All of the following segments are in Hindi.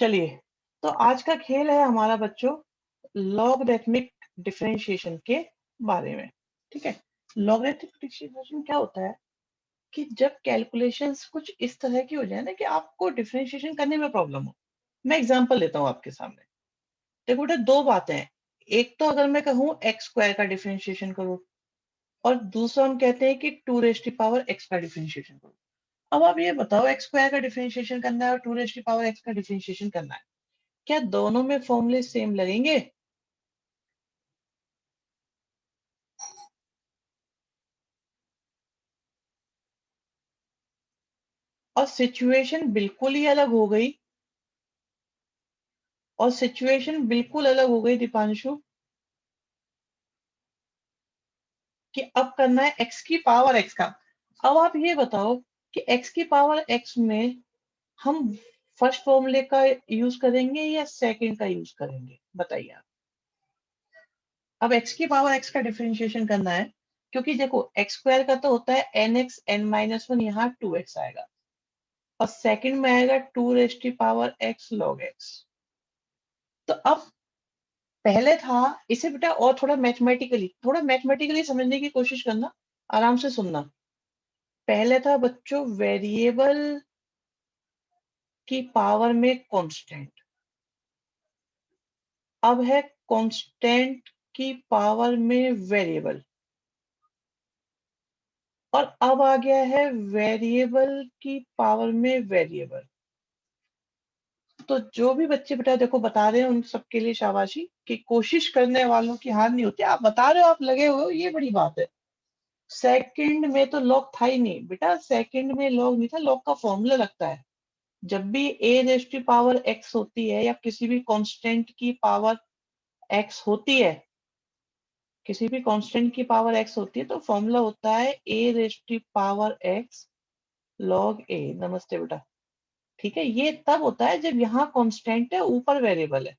चलिए, तो आज का खेल है हमारा बच्चों लॉगरिथमिक डिफरेंशिएशन के बारे में। ठीक है? लॉगरिथमिक डिफरेंशिएशन क्या होता है कि जब कैलकुलेशंस कुछ इस तरह की हो जाए ना कि आपको डिफरेंशिएशन करने में प्रॉब्लम हो। मैं एग्जांपल लेता हूँ आपके सामने। देखो बेटा, दो बातें हैं। एक तो अगर मैं कहूँ एक्स स्क्वायर का डिफरेंशिएशन करो, और दूसरा हम कहते हैं कि two raise to power x का डिफरेंशिएशन करो। अब आप ये बताओ, एक्स स्क्वायर का डिफरेंशिएशन करना है और two raise to power x का डिफरेंशिएशन करना है, क्या दोनों में फॉर्मूले सेम लगेंगे? और सिचुएशन बिल्कुल ही अलग हो गई। और सिचुएशन बिल्कुल अलग हो गई दीपांशु, कि अब करना है एक्स की पावर एक्स का। अब आप ये बताओ कि एक्स की पावर एक्स में हम फर्स्ट फॉर्मूले का यूज करेंगे या सेकंड का यूज करेंगे, बताइए आप। अब एक्स की पावर एक्स का डिफरेंशिएशन करना है, क्योंकि देखो एक्स स्क्वायर का तो होता है n x n minus one, यहाँ टू एक्स आएगा, और सेकंड में आएगा two raise to power x log x. तो अब पहले था, इसे बेटा और थोड़ा मैथमेटिकली समझने की कोशिश करना, आराम से सुनना। पहले था बच्चों वेरिएबल की पावर में कांस्टेंट, अब है कांस्टेंट की पावर में वेरिएबल, और अब आ गया है वेरिएबल की पावर में वेरिएबल। तो जो भी बच्चे बेटा देखो बता रहे हैं उन सबके लिए शाबाशी, कि कोशिश करने वालों की हार नहीं होती। आप बता रहे हो, आप लगे हुए हो, ये बड़ी बात है। सेकंड में तो लॉग था ही नहीं बेटा, सेकंड में लॉग नहीं था, लॉग का फॉर्मूला लगता है। जब भी ए रेज टू पावर एक्स होती है या किसी भी कांस्टेंट की पावर एक्स होती है, किसी भी कांस्टेंट की पावर एक्स होती है, तो फॉर्मूला होता है a raise to power x log a. नमस्ते बेटा। ठीक है, ये तब होता है जब यहाँ कांस्टेंट है, ऊपर वेरिएबल है।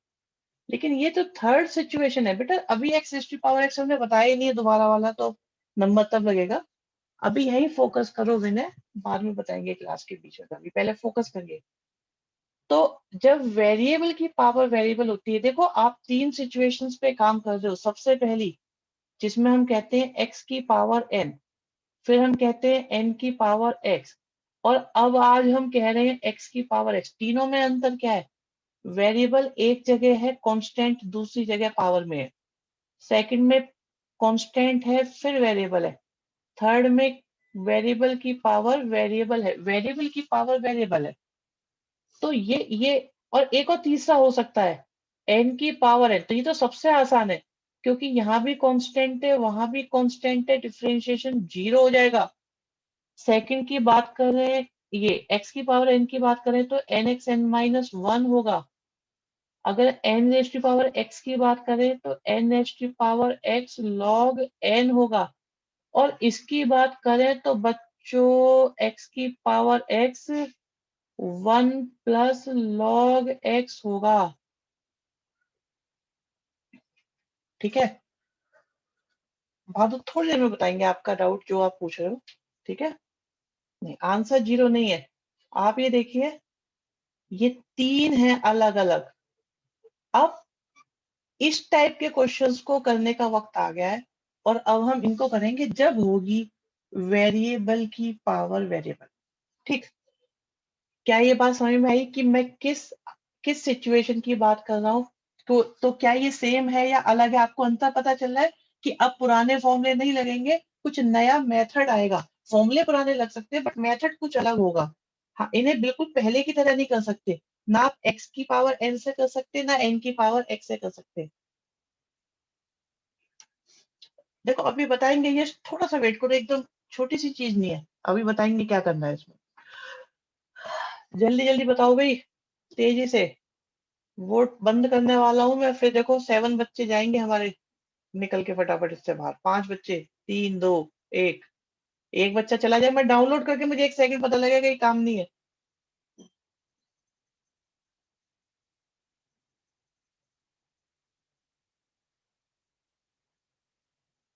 लेकिन ये तो थर्ड सिचुएशन है बेटा, अभी x raise to power x हमने बताया ही नहीं है दोबारा वाला, तो नंबर तब लगेगा। अभी यही फोकस करो विनय, बाद में बताएंगे क्लास के बीच में, अभी पहले फोकस करिए। तो जब वेरिएबल की पावर वेरिएबल होती है, देखो आप तीन सिचुएशंस पे काम कर रहे हो। सबसे पहली, जिसमें हम कहते हैं एक्स की पावर एन, फिर हम कहते हैं एन की पावर एक्स, और अब आज हम कह रहे हैं एक्स की पावर एक्स। तीनों में अंतर क्या है? वेरिएबल एक जगह है कांस्टेंट, दूसरी जगह पावर में है। सेकंड में कांस्टेंट है फिर वेरिएबल है। थर्ड में वेरिएबल की पावर वेरिएबल है, वेरिएबल की पावर वेरिएबल है। तो ये और एक और तीसरा हो सकता है, एन की पावर है। तो ये तो सबसे आसान है, क्योंकि यहाँ भी कांस्टेंट है, वहां भी कांस्टेंट है, डिफरेंशिएशन जीरो हो जाएगा। सेकंड की बात करें, ये एक्स की पावर एन की बात करें, तो n x n minus one होगा। अगर n raise to power x की बात करें, तो n raise to power x log n होगा। और इसकी बात करें तो बच्चों एक्स की power x one plus log x होगा। ठीक है, बहादुर थोड़ी देर में बताएंगे आपका डाउट जो आप पूछ रहे हो। ठीक है, नहीं आंसर जीरो नहीं है। आप ये देखिए, ये तीन है अलग अलग। अब इस टाइप के क्वेश्चंस को करने का वक्त आ गया है, और अब हम इनको करेंगे जब होगी वेरिएबल की पावर वेरिएबल। ठीक, क्या ये बात समझ में आई कि मैं किस किस सिचुएशन की बात कर रहा हूँ? तो क्या ये सेम है या अलग है? आपको अंतर पता चल रहा है कि अब पुराने फॉर्मूले नहीं लगेंगे, कुछ नया मेथड आएगा। फॉर्मूले पुराने लग सकते हैं बट मेथड कुछ अलग होगा। हाँ, इन्हें बिल्कुल पहले की तरह नहीं कर सकते। ना आप एक्स की पावर एन से कर सकते, ना एन की पावर एक्स से कर सकते। देखो अभी बताएंगे, ये थोड़ा सा वेट करो, एकदम छोटी सी चीज नहीं है, अभी बताएंगे क्या करना है इसमें। जल्दी जल्दी बताओ भाई, तेजी से। वोट बंद करने वाला हूं मैं, फिर देखो 7 बच्चे जाएंगे हमारे निकल के फटाफट इससे बाहर। 5 बच्चे, 3 2 1। एक बच्चा चला जाए, मैं डाउनलोड करके मुझे एक सेकंड पता लगेगा कि काम नहीं है।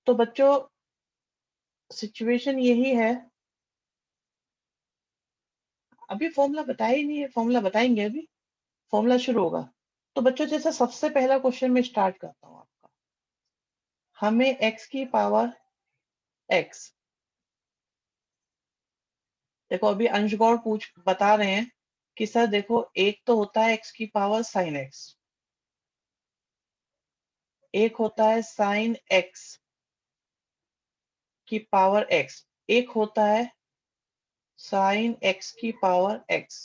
तो बच्चों सिचुएशन यही है, अभी फॉर्मूला बताया ही नहीं है, फॉर्मूला बताएंगे अभी। फॉर्मूला शुरू होगा। तो बच्चों जैसे सबसे पहला क्वेश्चन में स्टार्ट करता हूँ आपका। हमें x की पावर x, देखो अभी अंश गौड़ पूछ बता रहे हैं कि सर देखो एक तो होता है x की पावर साइन x, एक होता है साइन x की पावर x, एक होता है साइन x की पावर x।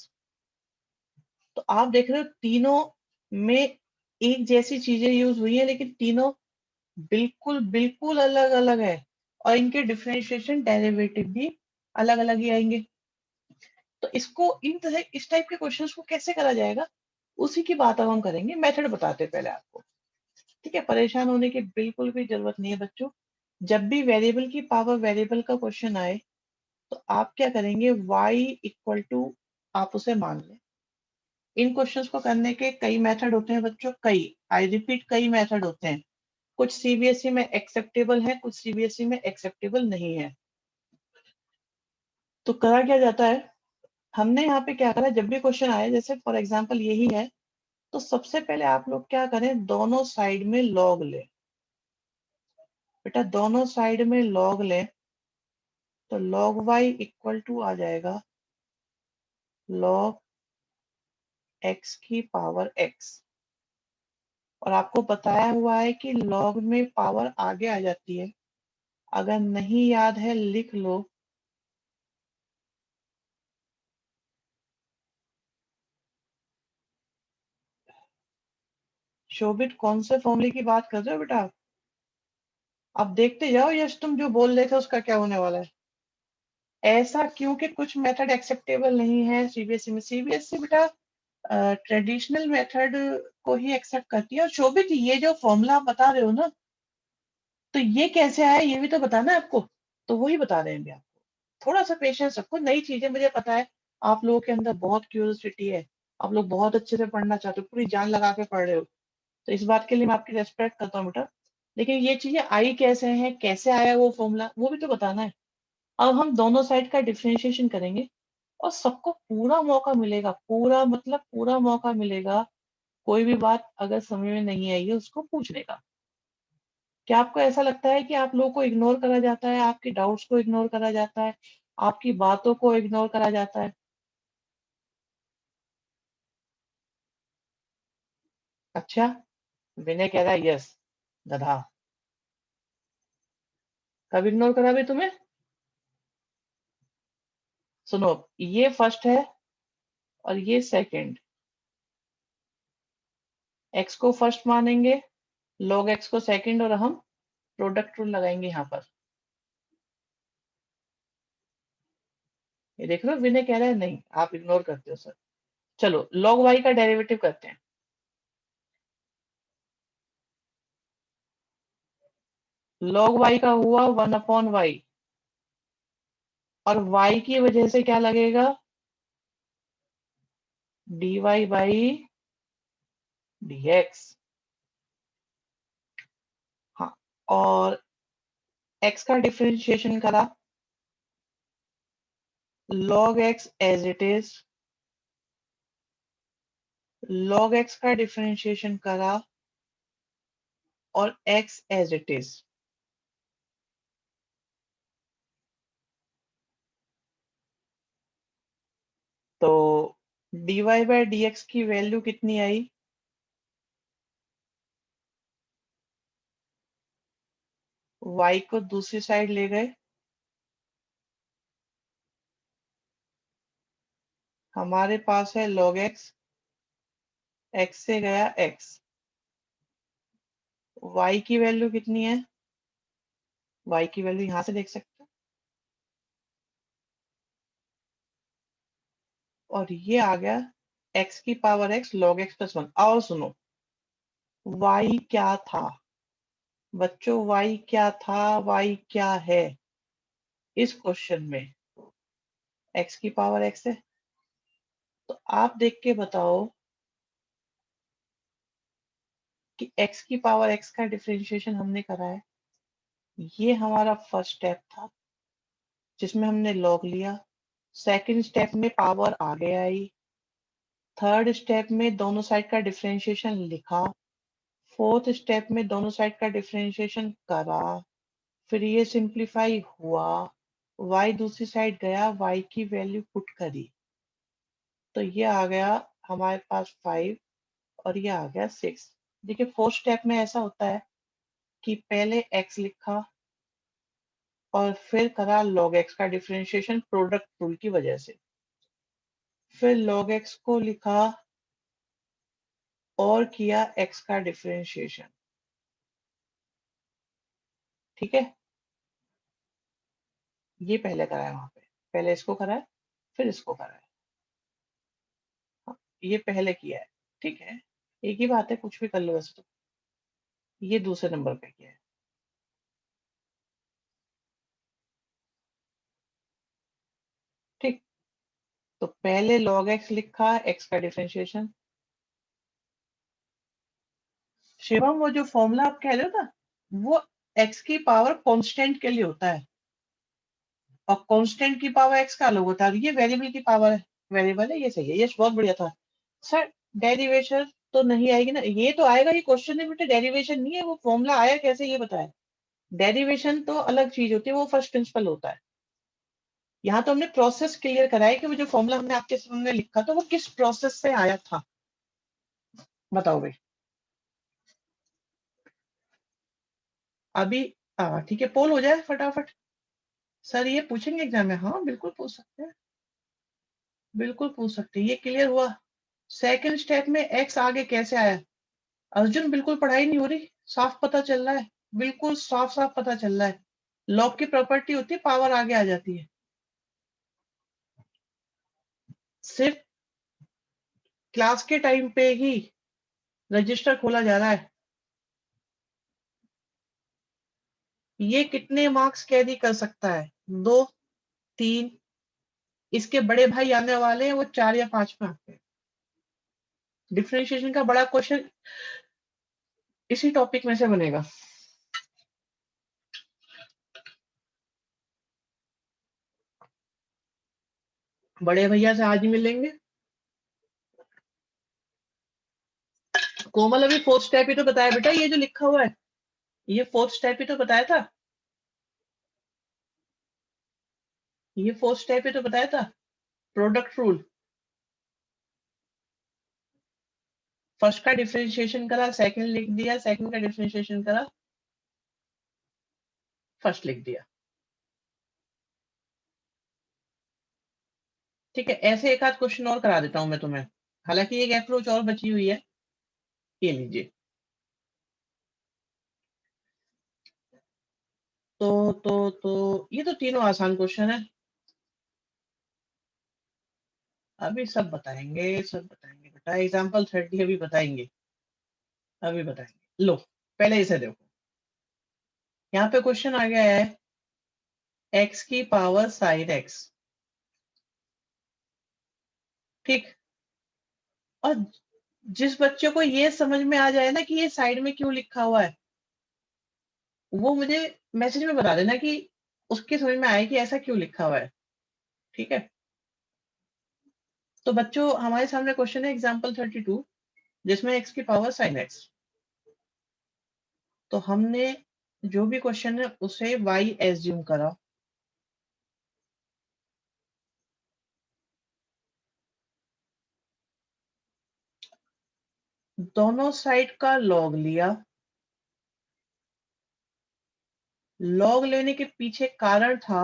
तो आप देख रहे हो तीनों में एक जैसी चीजें यूज हुई है, लेकिन तीनों बिल्कुल बिल्कुल अलग अलग है, और इनके डिफरेंशिएशन डेरिवेटिव भी अलग अलग ही आएंगे। तो इसको इन तरह इस टाइप के क्वेश्चंस को कैसे करा जाएगा, उसी की बात अब हम करेंगे। मेथड बताते हैं पहले आपको, ठीक है। परेशान होने की बिल्कुल भी जरूरत नहीं है बच्चों। जब भी वेरिएबल की पावर वेरिएबल का क्वेश्चन आए तो आप क्या करेंगे, y इक्वल टू आप उसे मान लें। इन क्वेश्चंस को करने के कई मेथड होते हैं बच्चों, कई, आई रिपीट, कई मेथड होते हैं। कुछ सीबीएसई में एक्सेप्टेबल है, कुछ सीबीएसई में एक्सेप्टेबल नहीं है। तो करा क्या जाता है, हमने यहाँ पे क्या करा, जब भी क्वेश्चन आए जैसे फॉर एग्जांपल यही है, तो सबसे पहले आप लोग क्या करें, दोनों साइड में लॉग लें। बेटा दोनों साइड में लॉग लें, तो log y इक्वल टू आ जाएगा log x की पावर x। और आपको बताया हुआ है कि log में पावर आगे आ जाती है, अगर नहीं याद है लिख लो। शोभित कौन से फॉर्मूले की बात कर रहे हो बेटा आप? अब देखते जाओ यश, तुम जो बोल रहे थे उसका क्या होने वाला है। ऐसा क्योंकि कुछ मेथड एक्सेप्टेबल नहीं है सीबीएसई में। सीबीएसई बेटा ट्रेडिशनल मेथड को ही एक्सेप्ट करती है। और शोभित ये जो फॉर्मूला आप बता रहे हो ना, तो ये कैसे आया ये भी तो बताना है आपको। तो वही बता देंगे आपको, थोड़ा सा पेशेंस रखो। नई चीजें मुझे पता है, आप लोगों के अंदर बहुत क्यूरियोसिटी है, आप लोग बहुत अच्छे से पढ़ना चाहते हो, पूरी जान लगा के पढ़ रहे हो। तो इस बात के लिए मैं आपकी रेस्पेक्ट करता हूँ बेटा। लेकिन ये चीजें आई कैसे हैं, कैसे आया वो फॉर्मूला, वो भी तो बताना है। अब हम दोनों साइड का डिफरेंशिएशन करेंगे, और सबको पूरा मौका मिलेगा, पूरा मतलब पूरा मौका मिलेगा, कोई भी बात अगर समझ में नहीं आई है उसको पूछने का। क्या आपको ऐसा लगता है कि आप लोगों को इग्नोर करा जाता है, आपके डाउट्स को इग्नोर करा जाता है, आपकी बातों को इग्नोर करा जाता है? अच्छा, विनय कह रहा है यस, गधा। कब इग्नोर करा भी तुम्हें? सुनो, ये फर्स्ट है और ये सेकंड। एक्स को फर्स्ट मानेंगे, log एक्स को सेकंड, और हम प्रोडक्ट रूल लगाएंगे यहाँ पर। ये देख रहे हो, विनय कह रहा है नहीं, आप इग्नोर करते हो सर। चलो log y का डेरिवेटिव करते हैं। log y का हुआ 1/y, और y की वजह से क्या लगेगा, dy बाई dx। हाँ, और x का डिफरेंशिएशन करा, log x as it is, log x का डिफरेंशिएशन करा, और x एज इट इज। तो dy बाई dx की वैल्यू कितनी आई, y को दूसरी साइड ले गए, हमारे पास है log x, x से गया x, y की वैल्यू कितनी है, y की वैल्यू यहां से देख सकते हो, और ये आ गया x की power x log x plus 1। और सुनो, y क्या था बच्चों, y क्या था, y क्या है इस क्वेश्चन में, x की पावर x है। तो आप देख के बताओ कि x की पावर x का डिफरेंशिएशन हमने करा है। ये हमारा फर्स्ट स्टेप था जिसमें हमने log लिया। सेकंड स्टेप में पावर आगे आई, थर्ड स्टेप में दोनों साइड का डिफरेंशिएशन लिखा, फोर्थ स्टेप में दोनों साइड का डिफरेंशिएशन करा, फिर ये सिंप्लीफाई हुआ, y दूसरी साइड गया, y की वैल्यू पुट करी, तो ये आ गया हमारे पास 5 और ये आ गया 6। देखिए फोर्थ स्टेप में ऐसा होता है कि पहले x लिखा और फिर करा log x का डिफरेंशिएशन प्रोडक्ट रूल की वजह से, फिर log x को लिखा और किया x का डिफरेंशिएशन। ठीक है, ये पहले कराया वहां पे, पहले इसको कराया फिर इसको कराया। हाँ, ये पहले किया है। ठीक है, एक ही बात है, कुछ भी कर लो वैसे तो। ये दूसरे नंबर पे किया है। ठीक, तो पहले log x लिखा, x का डिफरेंशिएशन। शिवम वो जो फॉर्मूला आप कह रहे हो ना, वो x की पावर कांस्टेंट के लिए होता है और कांस्टेंट की पावर x का अलग होता है। ये वेरिएबल की पावर है, वेरिएबल है, ये सही है, ये बहुत बढ़िया था सर। डेरिवेशन तो नहीं आएगी ना, ये तो आएगा, ये क्वेश्चन है बेटा, डेरिवेशन नहीं है। वो फॉर्मूला आया कैसे ये बताया। डेरिवेशन तो अलग चीज होती है, वो फर्स्ट प्रिंसिपल होता है। यहाँ तो हमने प्रोसेस क्लियर कराया कि वो जो फॉर्मूला हमने आपके सामने लिखा था वो किस प्रोसेस से आया था। बताओ भाई अभी। ठीक है, पोल हो जाए फटाफट। सर ये पूछेंगे एग्जाम में? हाँ बिल्कुल पूछ सकते हैं, बिल्कुल पूछ सकते हैं। ये क्लियर हुआ। सेकंड स्टेप में एक्स आगे कैसे आया? अर्जुन बिल्कुल पढ़ाई नहीं हो रही, साफ पता चल रहा है, बिल्कुल साफ साफ पता चल रहा है। लॉग की प्रॉपर्टी होती है, पावर आगे आ जाती है। सिर्फ क्लास के टाइम पे ही रजिस्टर खोला जा रहा है। ये कितने मार्क्स कैरी कर सकता है? 2, 3। इसके बड़े भाई आने वाले हैं, वो 4 या 5 में आते हैं। डिफरेंशिएशन का बड़ा क्वेश्चन इसी टॉपिक में से बनेगा। बड़े भैया से आज ही मिलेंगे। कोमल अभी फोर्थ स्टेप ही तो बताया बेटा, ये जो लिखा हुआ है ये फोर्थ स्टेप ही तो बताया था, ये फोर्थ स्टेप ही तो बताया था, प्रोडक्ट रूल। फर्स्ट का डिफरेंशिएशन करा, सेकंड लिख दिया, सेकंड का डिफरेंशिएशन करा, फर्स्ट लिख दिया। ठीक है, ऐसे एक आध क्वेश्चन और करा देता हूं मैं तुम्हें, हालांकि एक अप्रोच और बची हुई है, ये लीजिए। ये तो तीनों आसान क्वेश्चन है। अभी सब बताएंगे, सब बताएंगे बेटा, एग्जाम्पल 30 अभी बताएंगे, अभी बताएंगे। लो पहले इसे देखो, यहाँ पे क्वेश्चन आ गया है x की पावर साइन x। ठीक, और जिस बच्चे को ये समझ में आ जाए ना कि ये साइड में क्यों लिखा हुआ है, वो मुझे मैसेज में बता देना कि उसके समझ में आए कि ऐसा क्यों लिखा हुआ है। ठीक है, तो बच्चों हमारे सामने क्वेश्चन है एग्जाम्पल 32, जिसमें x की पावर साइन x। तो हमने जो भी क्वेश्चन है उसे y एज्यूम करा, दोनों साइड का लॉग लिया। लॉग लेने के पीछे कारण था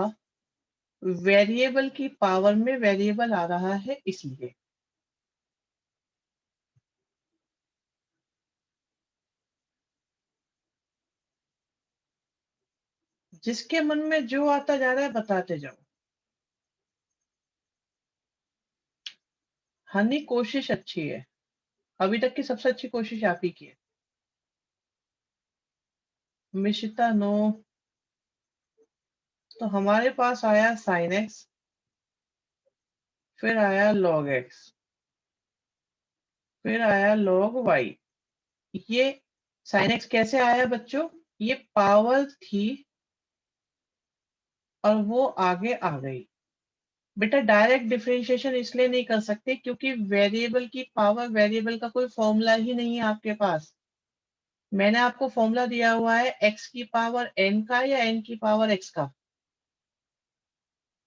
वेरिएबल की पावर में वेरिएबल आ रहा है इसलिए। जिसके मन में जो आता जा रहा है बताते जाओ। हनी कोशिश अच्छी है, अभी तक की सबसे अच्छी कोशिश आप ही की है। मिशिता नो। तो हमारे पास आया साइन एक्स, फिर आया लॉग एक्स, फिर आया लॉग वाई। ये साइन एक्स कैसे आया बच्चों? ये पावर थी और वो आगे आ गई, बेटा डायरेक्ट डिफरेंशिएशन इसलिए नहीं कर सकते क्योंकि वेरिएबल की पावर वेरिएबल का कोई फॉर्मूला ही नहीं है आपके पास। मैंने आपको फॉर्मूला दिया हुआ है x की पावर n का या n की पावर x का।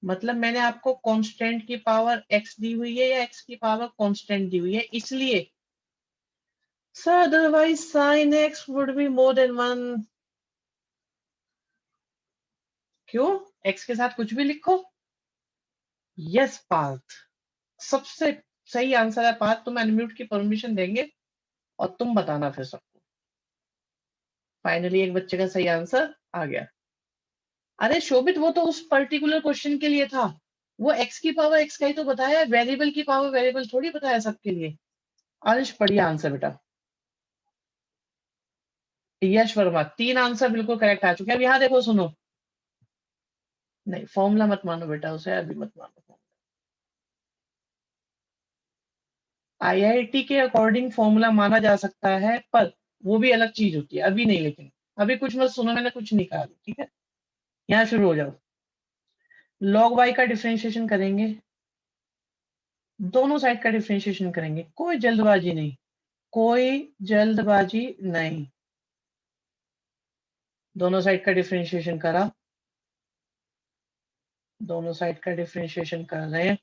मतलब मैंने आपको कांस्टेंट की पावर x दी हुई है या x की पावर कांस्टेंट दी हुई है, इसलिए sir otherwise sine x would be more than 1। क्यों? x के साथ कुछ भी लिखो। यस पार्थ, सबसे सही आंसर है पार्थ। तुम अनम्यूट की परमिशन देंगे और तुम बताना फिर सबको। फाइनली एक बच्चे का सही आंसर आ गया। अरे शोभित, वो तो उस पर्टिकुलर क्वेश्चन के लिए था। वो x की पावर x का ही तो बताया, वेरिएबल की पावर वेरिएबल थोड़ी बताया सबके लिए। अंश बढ़िया आंसर बेटा। यश वर्मा, 3 आंसर बिल्कुल करेक्ट आ चुके हैं। अब यहाँ देखो सुनो, नहीं फॉर्मूला मत मानो बेटा उसे, अभी मत मानो। आईआईटी के अकॉर्डिंग फॉर्मूला माना जा सकता है, पर वो भी अलग चीज होती है, अभी नहीं। लेकिन अभी कुछ मत सुनो, मैंने कुछ नहीं कहा, ठीक है? यहाँ शुरू हो जाओ। log y का डिफरेंशिएशन करेंगे, दोनों साइड का डिफरेंशिएशन करेंगे, कोई जल्दबाजी नहीं, कोई जल्दबाजी नहीं। दोनों साइड का डिफरेंशिएशन करा, दोनों साइड का डिफरेंशिएशन कर रहे हैं।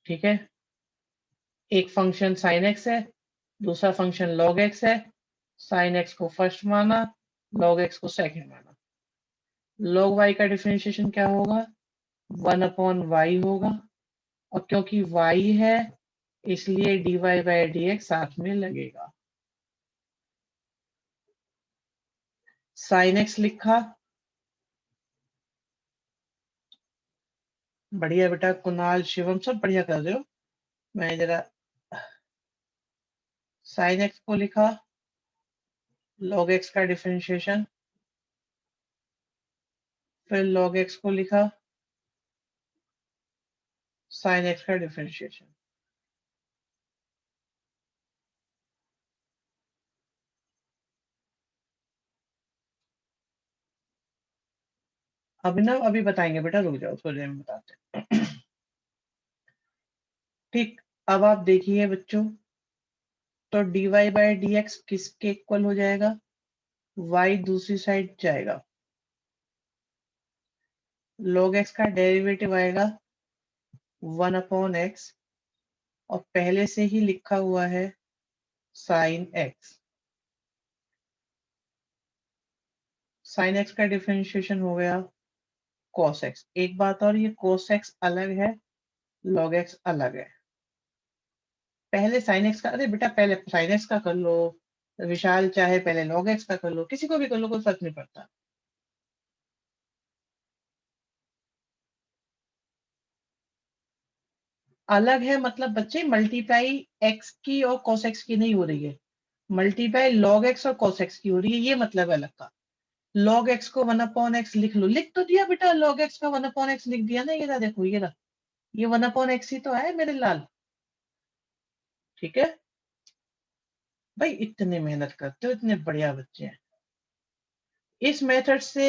ठीक है, एक फंक्शन साइन एक्स है, दूसरा फंक्शन log x है। साइन एक्स को फर्स्ट माना, log x को सेकंड माना। log y का डिफरेंशिएशन क्या होगा? 1/y होगा, और क्योंकि y है इसलिए dy बाई dx साथ में लगेगा। साइन एक्स लिखा, बढ़िया बेटा। कुणाल, शिवम सब बढ़िया कर रहे हो। मैं जरा साइन एक्स को लिखा, log x का डिफरेंशिएशन, फिर log x को लिखा, साइन एक्स का डिफरेंशिएशन। अभिनव अभी बताएंगे बेटा, रुक जाओ थोड़ी देर में बताते हैं। ठीक, अब आप देखिए बच्चों, तो dy बाई dx किसके इक्वल हो जाएगा? y दूसरी साइड जाएगा, log x का डेरिवेटिव आएगा 1/x, और पहले से ही लिखा हुआ है साइन एक्स। साइन एक्स का डिफरेंशिएशन हो गया cos x। एक बात और, ये cos x अलग है, log x अलग है। पहले साइन एक्स का, अरे बेटा पहले साइन एक्स का कर लो, विशाल चाहे पहले log x का कर लो, किसी को भी कर लो, कोई फर्क नहीं पड़ता। अलग है मतलब बच्चे मल्टीप्लाई x की और cos x की नहीं हो रही है, मल्टीप्लाई log x और cos x की हो रही है, ये मतलब है अलग का। log x को 1/x लिख लो, लिख तो दिया बेटा, log x का 1/x लिख दिया ना, ये रहा देखो, ये रहा, ये 1/x ही तो है मेरे लाल। ठीक है भाई, इतने मेहनत करते हो, इतने बढ़िया बच्चे हैं। इस मेथड से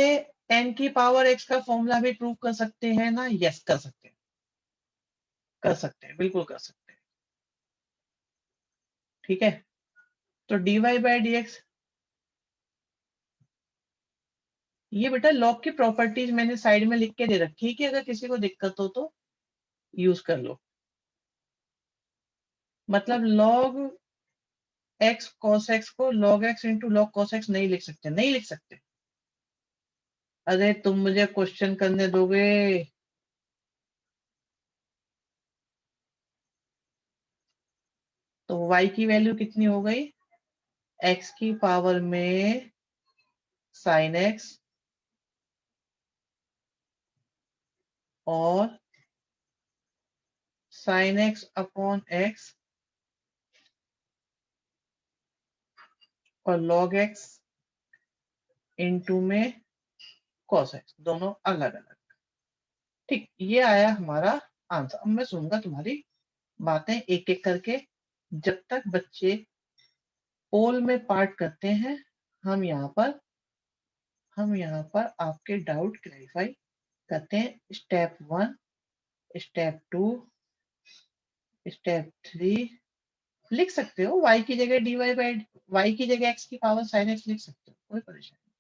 n की पावर x का फॉर्मूला भी प्रूव कर सकते हैं ना? यस कर सकते हैं, कर सकते हैं, बिल्कुल कर सकते हैं। ठीक है, तो dy बाई dx, ये बेटा लॉग की प्रॉपर्टीज मैंने साइड में लिख के दे रखी है कि अगर किसी को दिक्कत हो तो यूज कर लो। मतलब log x cos x को log x into log cos x नहीं लिख सकते, नहीं लिख सकते। अरे तुम मुझे क्वेश्चन करने दोगे? तो y की वैल्यू कितनी हो गई? x की पावर में साइन x और साइन x अपॉन x और log x इंटू में cos x, दोनों अलग अलग। ठीक, ये आया हमारा आंसर। अब मैं सुनूंगा तुम्हारी बातें एक एक करके, जब तक बच्चे पोल में पार्ट करते हैं हम यहाँ पर आपके डाउट क्लैरिफाई करते हैं। स्टेप 1, स्टेप 2, स्टेप 3 लिख सकते हो। y की जगह dy बाई y की जगह x की पावर sin x लिख सकते हो, कोई परेशानी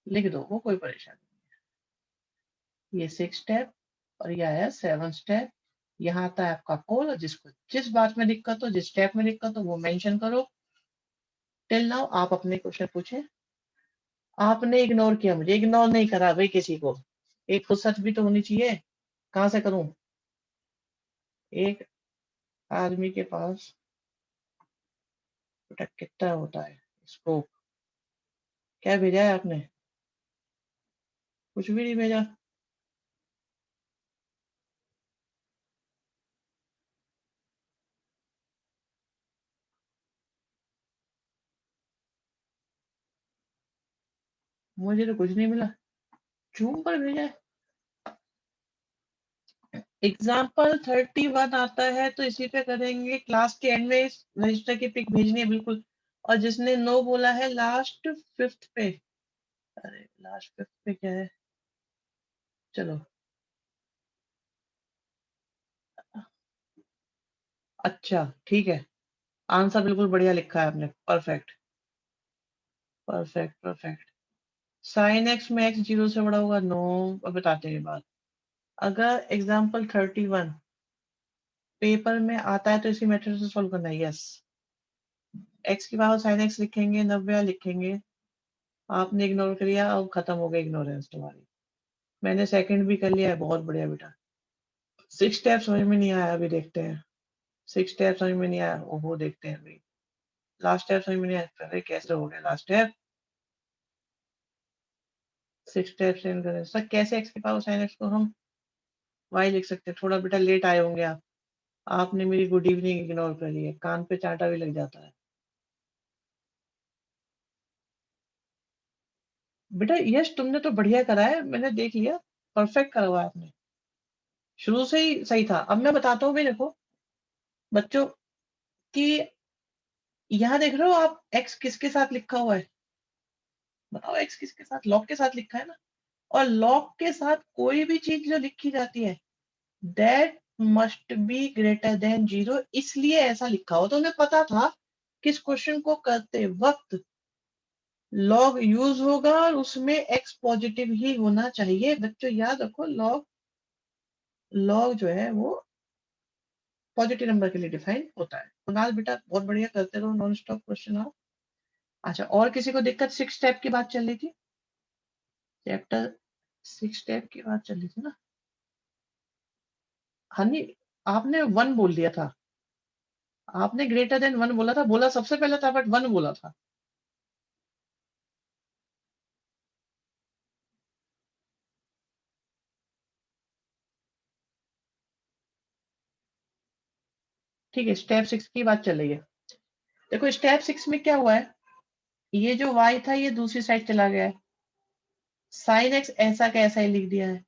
नहीं। लिख दो, वो कोई परेशानी नहीं। ये 6 स्टेप और ये आया 7 स्टेप। यहाँ आता है आपका कोल, जिसको जिस बात में दिक्कत हो, जिस स्टेप में दिक्कत हो वो मेंशन करो। टिल नाउ आप अपने क्वेश्चन पूछे। आपने इग्नोर किया, मुझे इग्नोर नहीं करा भाई किसी को। एक खुद सच भी तो होनी चाहिए। कहाँ से करूं? एक आदमी के पास बेटा कितना होता है स्कोप? क्या भेजा है आपने? कुछ भी नहीं भेजा। मुझे तो कुछ नहीं मिला। जूम पर भेजा है। एग्जाम्पल 31 आता है तो इसी पे करेंगे। क्लास के एंड में इस रजिस्टर की पिक भेजनी है बिल्कुल। और जिसने नो बोला है लास्ट 5th पे, अरे लास्ट 5th पे क्या है? चलो अच्छा ठीक है। आंसर बिल्कुल बढ़िया लिखा है आपने, perfect perfect perfect. Sine x में एक्स जीरो से बड़ा होगा, नो। अब बताते हैं बात। अगर एग्जाम्पल 31 पेपर में आता है तो इसी मेथड से सॉल्व करना है। यस, एक्स की पावर साइन एक्स लिखेंगे, 90 लिखेंगे। आपने इग्नोर कर लिया, अब खत्म हो गई इग्नोरेंस तुम्हारी। मैंने सेकंड भी कर लिया है, बहुत बढ़िया बेटा। 6 स्टेप समझ में नहीं आया, अभी देखते हैं। 6 स्टेप समझ में नहीं आया, ओहो देखते हैं अभी। लास्ट स्टेप समझ में नहीं आया, अरे कैसे हो गया लास्ट स्टेप? 6 स्टेप से करें सर, कैसे एक्स की पावर साइन एक्स को हम वाई लिख सकते हैं? थोड़ा बेटा लेट आए होंगे आप। आपने मेरी गुड इवनिंग इग्नोर कर ली है, कान पे चांटा भी लग जाता है। बेटा यश तुमने तो बढ़िया करा है, मैंने देख लिया। परफेक्ट करा हुआ है आपने, शुरू से ही सही था। अब मैं बताता हूँ भाई, देखो बच्चों कि यहाँ देख रहे हो आप एक्स किसके साथ लिखा हुआ है? बताओ एक्स किसके साथ? लॉग के साथ लिखा है ना। और लॉग के साथ कोई भी चीज जो लिखी जाती है that must be greater than zero, इसलिए ऐसा लिखा हो। तो उन्हें पता था कि इस क्वेश्चन को करते वक्त लॉग यूज होगा और उसमें एक्स पॉजिटिव ही होना चाहिए। बच्चों याद रखो, लॉग लॉग जो है वो पॉजिटिव नंबर के लिए डिफाइन होता है। कुणाल बेटा बहुत बढ़िया करते रहो, नॉन स्टॉप क्वेश्चन आओ। अच्छा, और किसी को दिक्कत? 6 स्टेप की बात चल रही थी, चैप्टर 6 स्टेप की बात चल रही थी ना। हनी, आपने 1 बोल दिया था। आपने ग्रेटर देन 1 बोला था, बोला सबसे पहले था, बट 1 बोला था। ठीक है, स्टेप 6 की बात चल रही है। देखो स्टेप 6 में क्या हुआ है, ये जो y था ये दूसरी साइड चला गया है। साइन एक्स ऐसा का ऐसा ही लिख दिया है।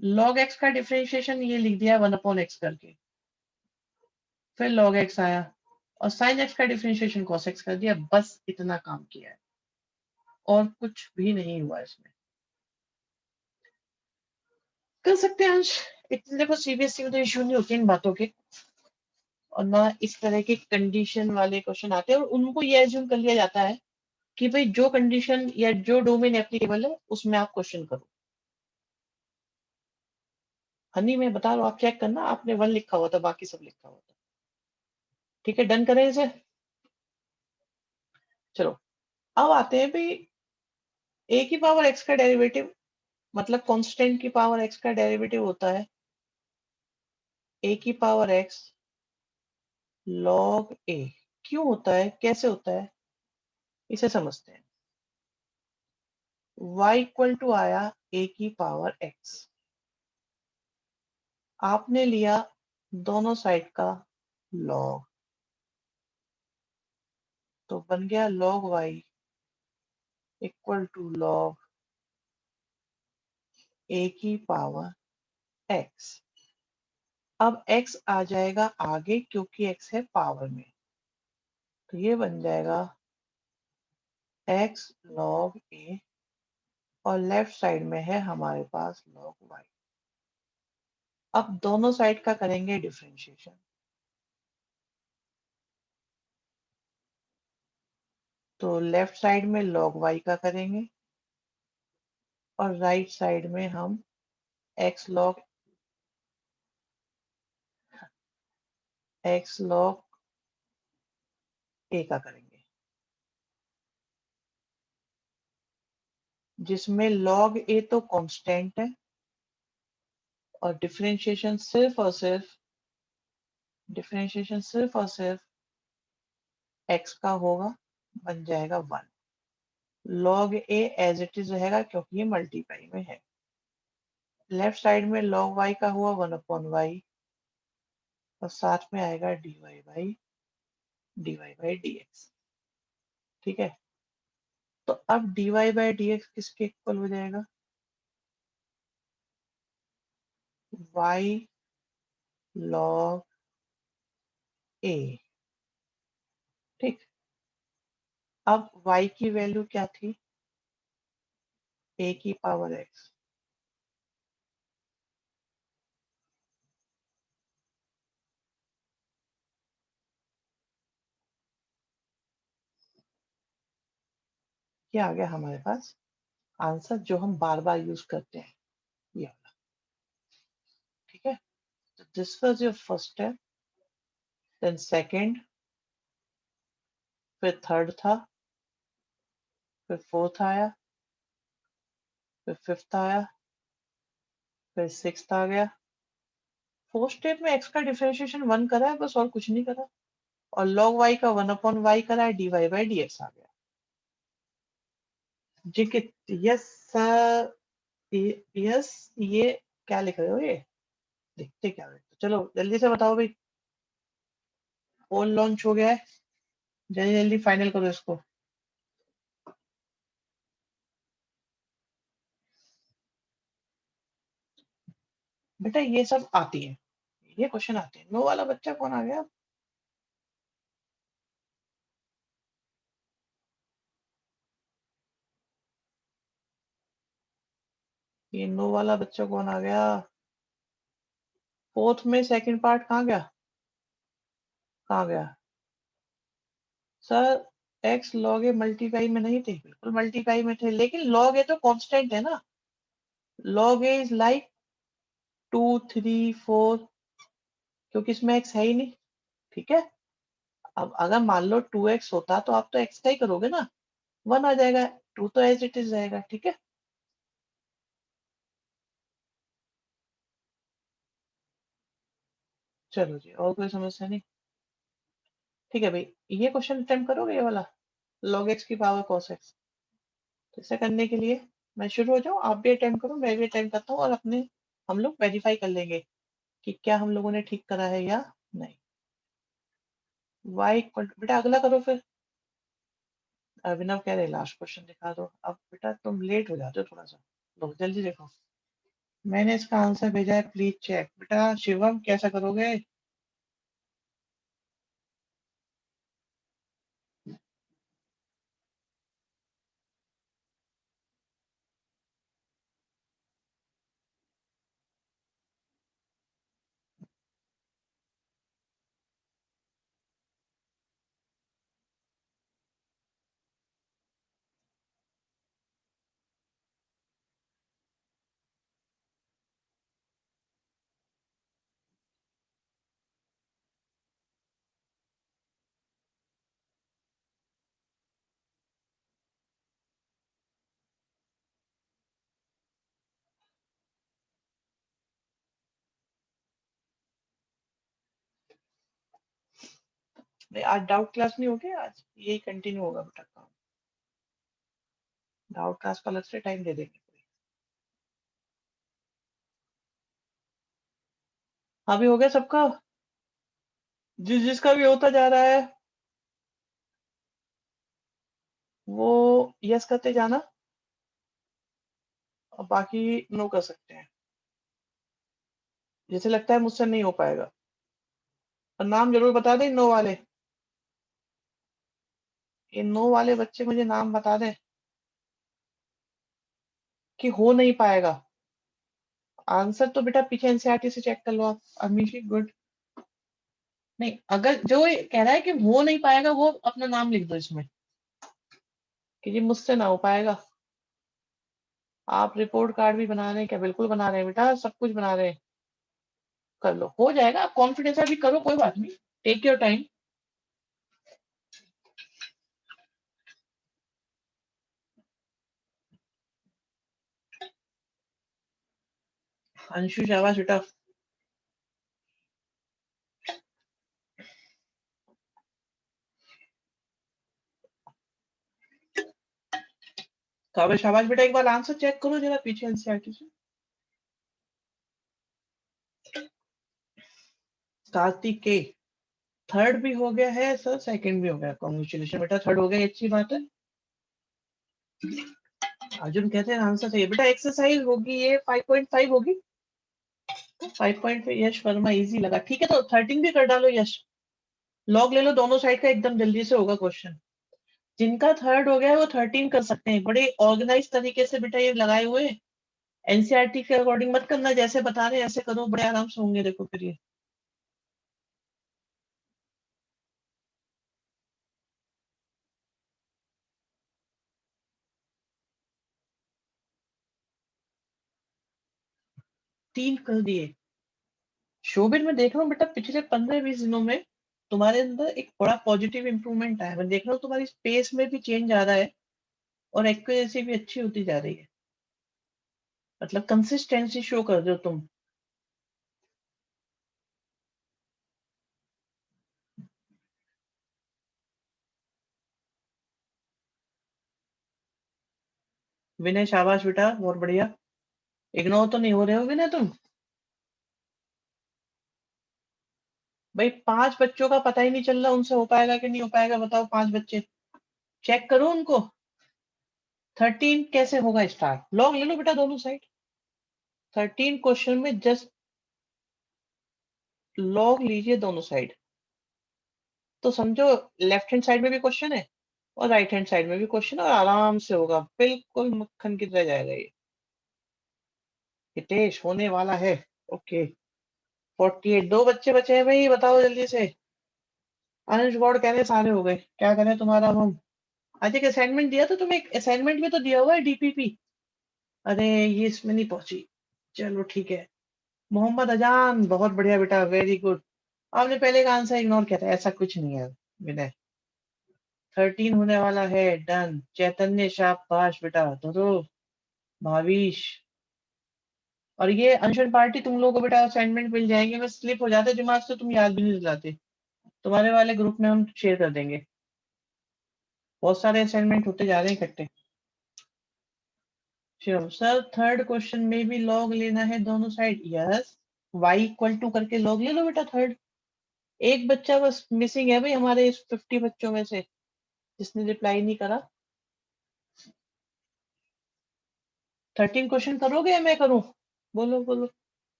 लॉग एक्स का डिफरेंशिएशन ये लिख दिया 1/x करके। फिर लॉग एक्स आया और साइन एक्स का डिफरेंशिएशन cos x कर दिया। बस इतना काम किया है और कुछ भी नहीं हुआ इसमें। कर सकते हैं अंश। इतने देखो सीबीएसई में तो इशू नहीं होती इन बातों के, और ना इस तरह के कंडीशन वाले क्वेश्चन आते हैं। और उनको ये एज्यूम कर लिया जाता है कि भाई जो कंडीशन या जो डोमेन एप्लीकेबल है उसमें आप क्वेश्चन करो। हनी मैं बता रहा हूँ, आप चेक करना, आपने 1 लिखा हुआ था, बाकी सब लिखा हुआ था। ठीक है, डन करें इसे। चलो अब आते हैं भाई, ए की पावर एक्स का डेरिवेटिव, मतलब कांस्टेंट की पावर एक्स का डेरिवेटिव होता है ए की पावर एक्स लॉग ए। क्यों होता है, कैसे होता है, इसे समझते हैं। y इक्वल टू आया ए की पावर एक्स, आपने लिया दोनों साइड का लॉग, तो बन गया log y equal to log a की पावर x। अब x आ जाएगा आगे क्योंकि x है पावर में, तो ये बन जाएगा x log a और लेफ्ट साइड में है हमारे पास log y। अब दोनों साइड का करेंगे डिफरेंशिएशन। तो लेफ्ट साइड में log y का करेंगे और राइट साइड में हम x log a का करेंगे, जिसमें log a तो कांस्टेंट है और डिफरेंशिएशन सिर्फ और सिर्फ x का होगा, बन जाएगा 1। log a as it is रहेगा क्योंकि ये मल्टीप्लाई में है। लेफ्ट साइड में log y का हुआ 1/y और साथ में आएगा dy by dx। ठीक है, तो अब dy/dx किसके इक्वल हो जाएगा? y log a। ठीक, अब y की वैल्यू क्या थी? a की पावर x। ये आ गया हमारे पास आंसर जो हम बार बार यूज करते हैं, ये वाला। ठीक है, तो this was your first step, then second, फिर थर्ड था, फिर फोर्थ आया, फिर फिफ्थ आया, फिर सिक्स्थ आ गया। फोर्थ स्टेप में x का डिफरेंशिएशन 1 करा है बस, और कुछ नहीं करा। और log y का 1/y करा है, dy/dx आ गया। जी कि यस सर, यस, ये क्या लिख रहे हो? ये देखते क्या है? चलो जल्दी से बताओ भाई, पोल लॉन्च हो गया है, जल्दी जल्दी फाइनल करो इसको। बेटा ये सब आती है, ये क्वेश्चन आते हैं। नो वाला बच्चा कौन आ गया? ये नो वाला बच्चा कौन आ गया? फोर्थ में सेकंड पार्ट कहाँ गया? कहाँ गया sir? X log A multiply में नहीं थे, बिल्कुल मल्टीप्लाई में थे, लेकिन लॉग ए तो कांस्टेंट है ना। लॉग ए इज लाइक 2, 3, 4, क्योंकि इसमें एक्स है ही नहीं। ठीक है, अब अगर मान लो 2x होता तो आप तो एक्स का ही करोगे ना, 1 आ जाएगा, 2 तो एज इट इज रहेगा। ठीक है, चलो जी, और कोई समस्या नहीं? ठीक है भाई, ये क्वेश्चन अटेम्प्ट करोगे, ये वाला log x की पावर cos x। तो इसे करने के लिए मैं शुरू हो जाऊं, आप भी अटेम्प्ट करो, मैं भी अटेम्प्ट करता हूँ, और अपने हम लोग वेरीफाई कर लेंगे कि क्या हम लोगों ने ठीक करा है या नहीं। y इक्वल, बेटा अगला करो फिर। अभिनव कह रहे लास्ट क्वेश्चन दिखा दो। अब बेटा तुम लेट हो जाते हो थोड़ा सा, लो जल्दी देखो। मैंने इसका आंसर भेजा है, प्लीज चेक। बेटा शिवम कैसा करोगे? नहीं, आज डाउट क्लास नहीं होगी, आज यही कंटिन्यू होगा बेटा काम। डाउट क्लास का अलग से टाइम दे देंगे। हाँ भी हो गया सबका, जिस जिसका भी होता जा रहा है वो यस करते जाना, और बाकी नो कर सकते हैं। जैसे लगता है मुझसे नहीं हो पाएगा, और नाम जरूर बता दें नो वाले। ये नो वाले बच्चे मुझे नाम बता दें कि हो नहीं पाएगा। आंसर तो बेटा पीछे एनसीईआरटी से चेक कर लो आप। अमीशी गुड। नहीं, अगर जो ये कह रहा है कि हो नहीं पाएगा वो अपना नाम लिख दो इसमें कि जी मुझसे ना हो पाएगा। आप रिपोर्ट कार्ड भी बना रहे हैं क्या? बिल्कुल बना रहे हैं बेटा, सब कुछ बना रहे हैं। कर लो, हो जाएगा। आप कॉन्फिडेंस अभी करो, कोई बात नहीं। Take your time. अंशु शाबाश बेटा। काबिल शाबाश बेटा। एक बार आंसर चेक करो जरा पीछे एनसीईआरटी से। कार्तिक के थर्ड भी हो गया है सर, सेकंड भी हो गया। कॉन्ग्रेचुलेशन बेटा, थर्ड हो गया, ये अच्छी बात है। अर्जुन कहते हैं आंसर सही है बेटा। एक्सरसाइज होगी ये 5.5 होगी। 5.5 यश वर्मा इजी लगा, ठीक है। तो 13 भी कर डालो यश। लॉग ले लो दोनों साइड का, एकदम जल्दी से होगा क्वेश्चन। जिनका थर्ड हो गया है वो 13 कर सकते हैं। बड़े ऑर्गेनाइज तरीके से बेटा ये लगाए हुए। एनसीईआरटी के अकॉर्डिंग मत करना, जैसे बता रहे हैं ऐसे करो, बड़े आराम से होंगे। देखो फिर ये तीन कर दिए। शोभित मैं देख रहा हूँ बेटा, पिछले 15-20 दिनों में तुम्हारे अंदर एक बड़ा पॉजिटिव इंप्रूवमेंट आया है। मैं देख रहा हूँ तुम्हारी स्पेस में भी चेंज आ रहा है और एक्यूरेसी भी अच्छी होती जा रही है। मतलब कंसिस्टेंसी शो कर रहे हो तुम। विनय शाबाश बेटा, बहुत बढ़िया। इग्नोर तो नहीं हो रहे हो विनय तुम? भाई 5 बच्चों का पता ही नहीं चल रहा उनसे हो पाएगा कि नहीं हो पाएगा। बताओ 5 बच्चे, चेक करो उनको। 13 कैसे होगा स्टार्ट? लॉग ले लो बेटा दोनों साइड। 13 क्वेश्चन में जस्ट लॉग लीजिए दोनों साइड। तो समझो लेफ्ट हैंड साइड में भी क्वेश्चन है और राइट हैंड साइड में भी क्वेश्चन, और आराम से होगा, बिल्कुल मक्खन की तरह जाएगा ये। हितेश होने वाला है। ओके। 48 दो बच्चे बचे हैं भाई, बताओ जल्दी से। अनुज गौड़ कह रहे हैं सारे हो गए। क्या करें तुम्हारा अब हम? आज एक असाइनमेंट दिया था तुम्हें, एक असाइनमेंट में तो दिया हुआ है डीपीपी। अरे ये इसमें नहीं पहुंची। चलो ठीक है। मोहम्मद अजान बहुत बढ़िया बेटा, वेरी गुड। आपने पहले का आंसर इग्नोर किया था, ऐसा कुछ नहीं है विनय। 13 होने वाला है। डन। चैतन्य शाबाश बेटा। ध्रुव, भाविश, और ये अनशन पार्टी तुम लोगों को बेटा असाइनमेंट मिल जाएंगे। बस स्लिप हो जाते दिमाग से, तुम याद भी नहीं दिलाते। तुम्हारे वाले ग्रुप में हम शेयर कर देंगे। बहुत सारे असाइनमेंट होते जा रहे हैं इकट्ठे। श्योर सर, थर्ड क्वेश्चन में भी लॉग लेना है दोनों side. Yes, y equal to करके लॉग ले लो बेटा थर्ड। एक बच्चा बस मिसिंग है भाई हमारे इस 50 बच्चों में से, जिसने रिप्लाई नहीं करा। 13 क्वेश्चन करोगे या मैं करूं? बोलो बोलो।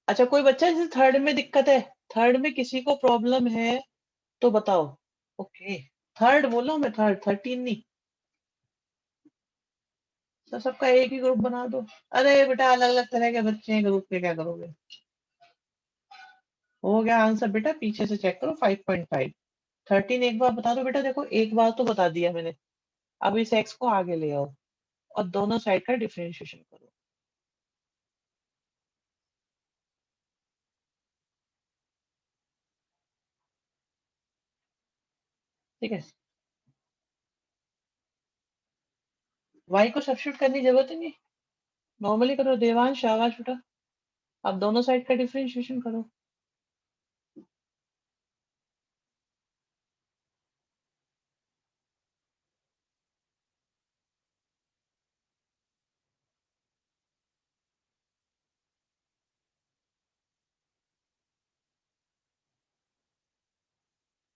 अच्छा, कोई बच्चा जिसे थर्ड में दिक्कत है, थर्ड में किसी को प्रॉब्लम है तो बताओ। ओके, थर्ड बोलो, मैं थर्ड, 13 नहीं। तो सबका एक ही ग्रुप बना दो। अरे बेटा अलग अलग तरह के बच्चे हैं ग्रुप में, क्या करोगे? हो गया आंसर बेटा, पीछे से चेक करो। 5.5। 13 एक बार बता दो बेटा। देखो एक बार तो बता दिया मैंने। अब इस एक्स को आगे ले आओ और दोनों साइड का डिफरेंशिएशन करो। ठीक है, वाई को सब्स्टिट्यूट करने की जरूरत ही नहीं, नॉर्मली करो। देवांश शाबाश बेटा। अब दोनों साइड का डिफरेंशिएशन करो।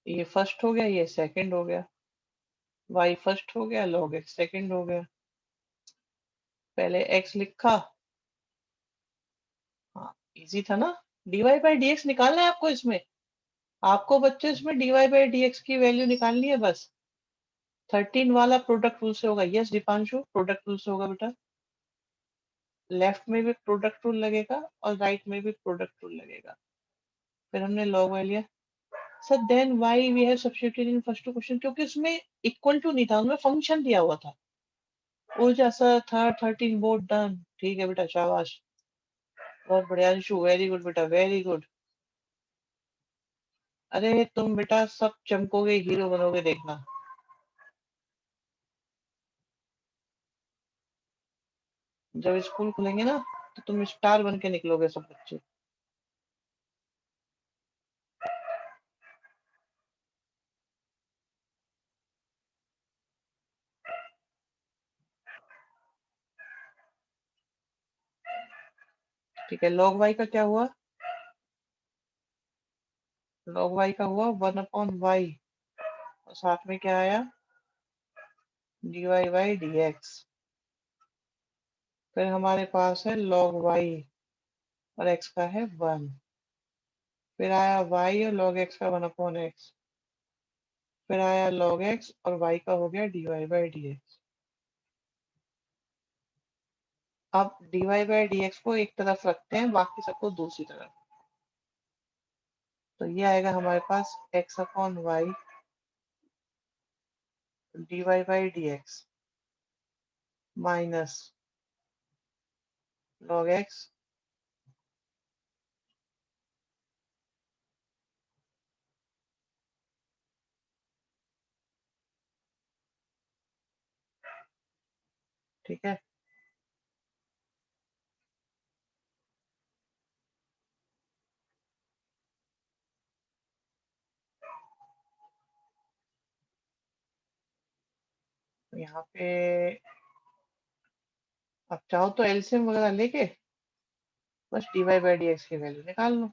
ये फर्स्ट हो गया, ये सेकंड हो गया। वाई फर्स्ट हो गया, लॉग एक्स सेकंड हो गया। पहले एक्स लिखा। हाँ, इजी था ना। डीवाई बाई डी एक्स निकालना है आपको इसमें। आपको बच्चे इसमें डीवाई बाई डी एक्स की वैल्यू निकालनी है बस। 13 वाला प्रोडक्ट रूल से होगा। यस दीपांशु, प्रोडक्ट रूल से होगा बेटा। लेफ्ट में भी प्रोडक्ट रूल लगेगा और राइट में भी प्रोडक्ट रूल लगेगा। फिर हमने लॉग वाई लिया। Sir then why we have substituted in first two question, क्योंकि उसमें इक्वल टू नहीं था, उसमें फंक्शन दिया हुआ था। ऊर्जा सर था 13 बोर्ड डन। ठीक है बेटा, शाबाश, बहुत बढ़िया अंशु, वेरी गुड बेटा, वेरी गुड। अरे तुम बेटा सब चमकोगे, हीरो बनोगे, देखना। जब स्कूल खुलेंगे ना तो तुम स्टार बन के निकलोगे सब बच्चे। ठीक है, log y का क्या हुआ? log y का हुआ 1/y, और साथ में क्या आया? dy by dx। फिर हमारे पास है log y और x का है 1। फिर आया y और log x का 1/x। फिर आया log x और y का हो गया dy by dx। अब dy by dx को एक तरफ रखते हैं, बाकी सबको दूसरी तरफ। तो ये आएगा हमारे पास x/y dy by dx minus log x ठीक है। तो यहाँ पे अब चाहो तो एलसीएम वगैरह लेके बस dy by dx की वैल्यू निकाल लो।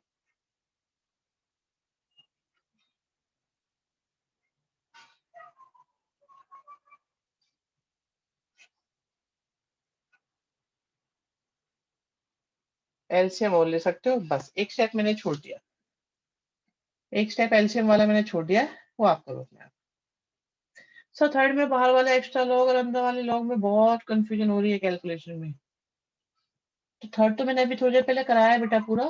एलसीएम और ले सकते हो, बस एक स्टेप मैंने छोड़ दिया, एक स्टेप एलसीएम वाला मैंने छोड़ दिया है, वो आप करो अपने आप। सर थर्ड में बाहर वाला एक्स्ट्रा लॉग और अंदर वाले लॉग में बहुत कंफ्यूजन हो रही है कैलकुलेशन में। तो थर्ड तो मैंने अभी थोड़ी देर पहले कराया है बेटा पूरा।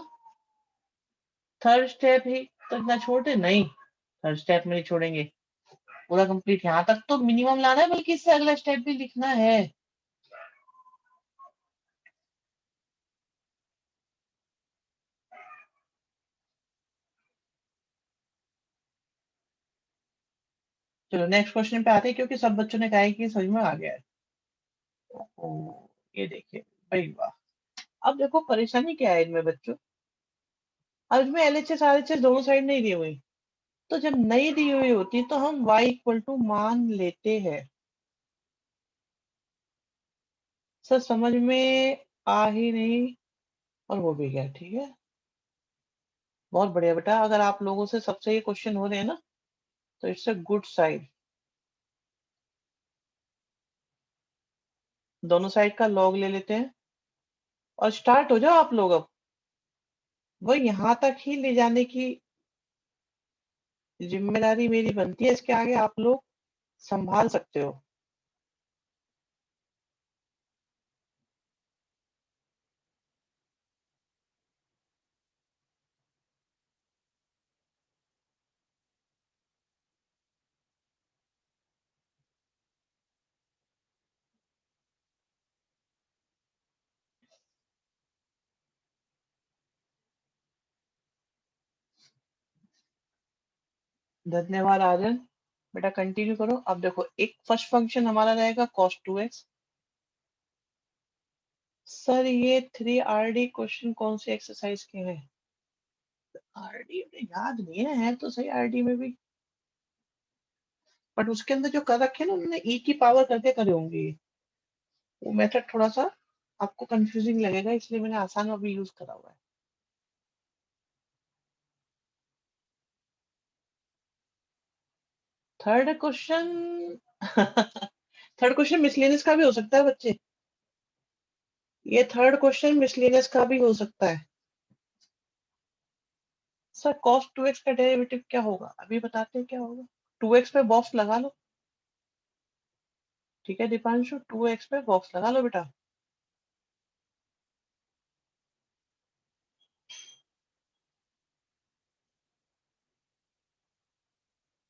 थर्ड स्टेप ही तो इतना छोड़ दे? नहीं, थर्ड स्टेप में नहीं छोड़ेंगे, पूरा कंप्लीट यहाँ तक तो मिनिमम लाना है, बल्कि इससे अगला स्टेप भी लिखना है। चलो नेक्स्ट क्वेश्चन पे आते हैं, क्योंकि सब बच्चों ने कहा है कि समझ में आ गया है। ओ, ये देखिए भाई वाह। अब देखो परेशानी क्या है इनमें बच्चों, अब इसमें एलएचएस आरएचएस दोनों साइड नहीं दी हुई। तो जब नहीं दी हुई होती तो हम y इक्वल टू मान लेते हैं। सर समझ में आ ही नहीं, और वो भी गया, ठीक है, बहुत बढ़िया बेटा। अगर आप लोगों से सबसे ये क्वेश्चन हो रहे हैं ना, तो इट्स अ गुड साइड। दोनों साइड का लॉग ले लेते हैं और स्टार्ट हो जाओ आप लोग। अब वो यहाँ तक ही ले जाने की जिम्मेदारी मेरी बनती है, इसके आगे आप लोग संभाल सकते हो। धन्यवाद आर्यन। बेटा कंटिन्यू करो। अब देखो एक फर्स्ट फंक्शन हमारा रहेगा cos 2x। सर ये 3 RD क्वेश्चन कौन से एक्सरसाइज के हैं? आरडी याद नहीं है तो सही, आरडी में भी, बट उसके अंदर जो कर रखे हैं ना उन्होंने ई की पावर करके करे होंगे ये। वो मेथड थोड़ा सा आपको कंफ्यूजिंग लगेगा, इसलिए मैंने आसान में भी यूज करा हुआ है। Third question third question miscellaneous का भी हो सकता है बच्चे, ये थर्ड क्वेश्चन मिसलेनियस का भी हो सकता है। सर cos 2x का डेरिवेटिव क्या होगा? अभी बताते हैं क्या होगा। 2x पे बॉक्स लगा लो। ठीक है दीपांशु, 2x पे बॉक्स लगा लो बेटा।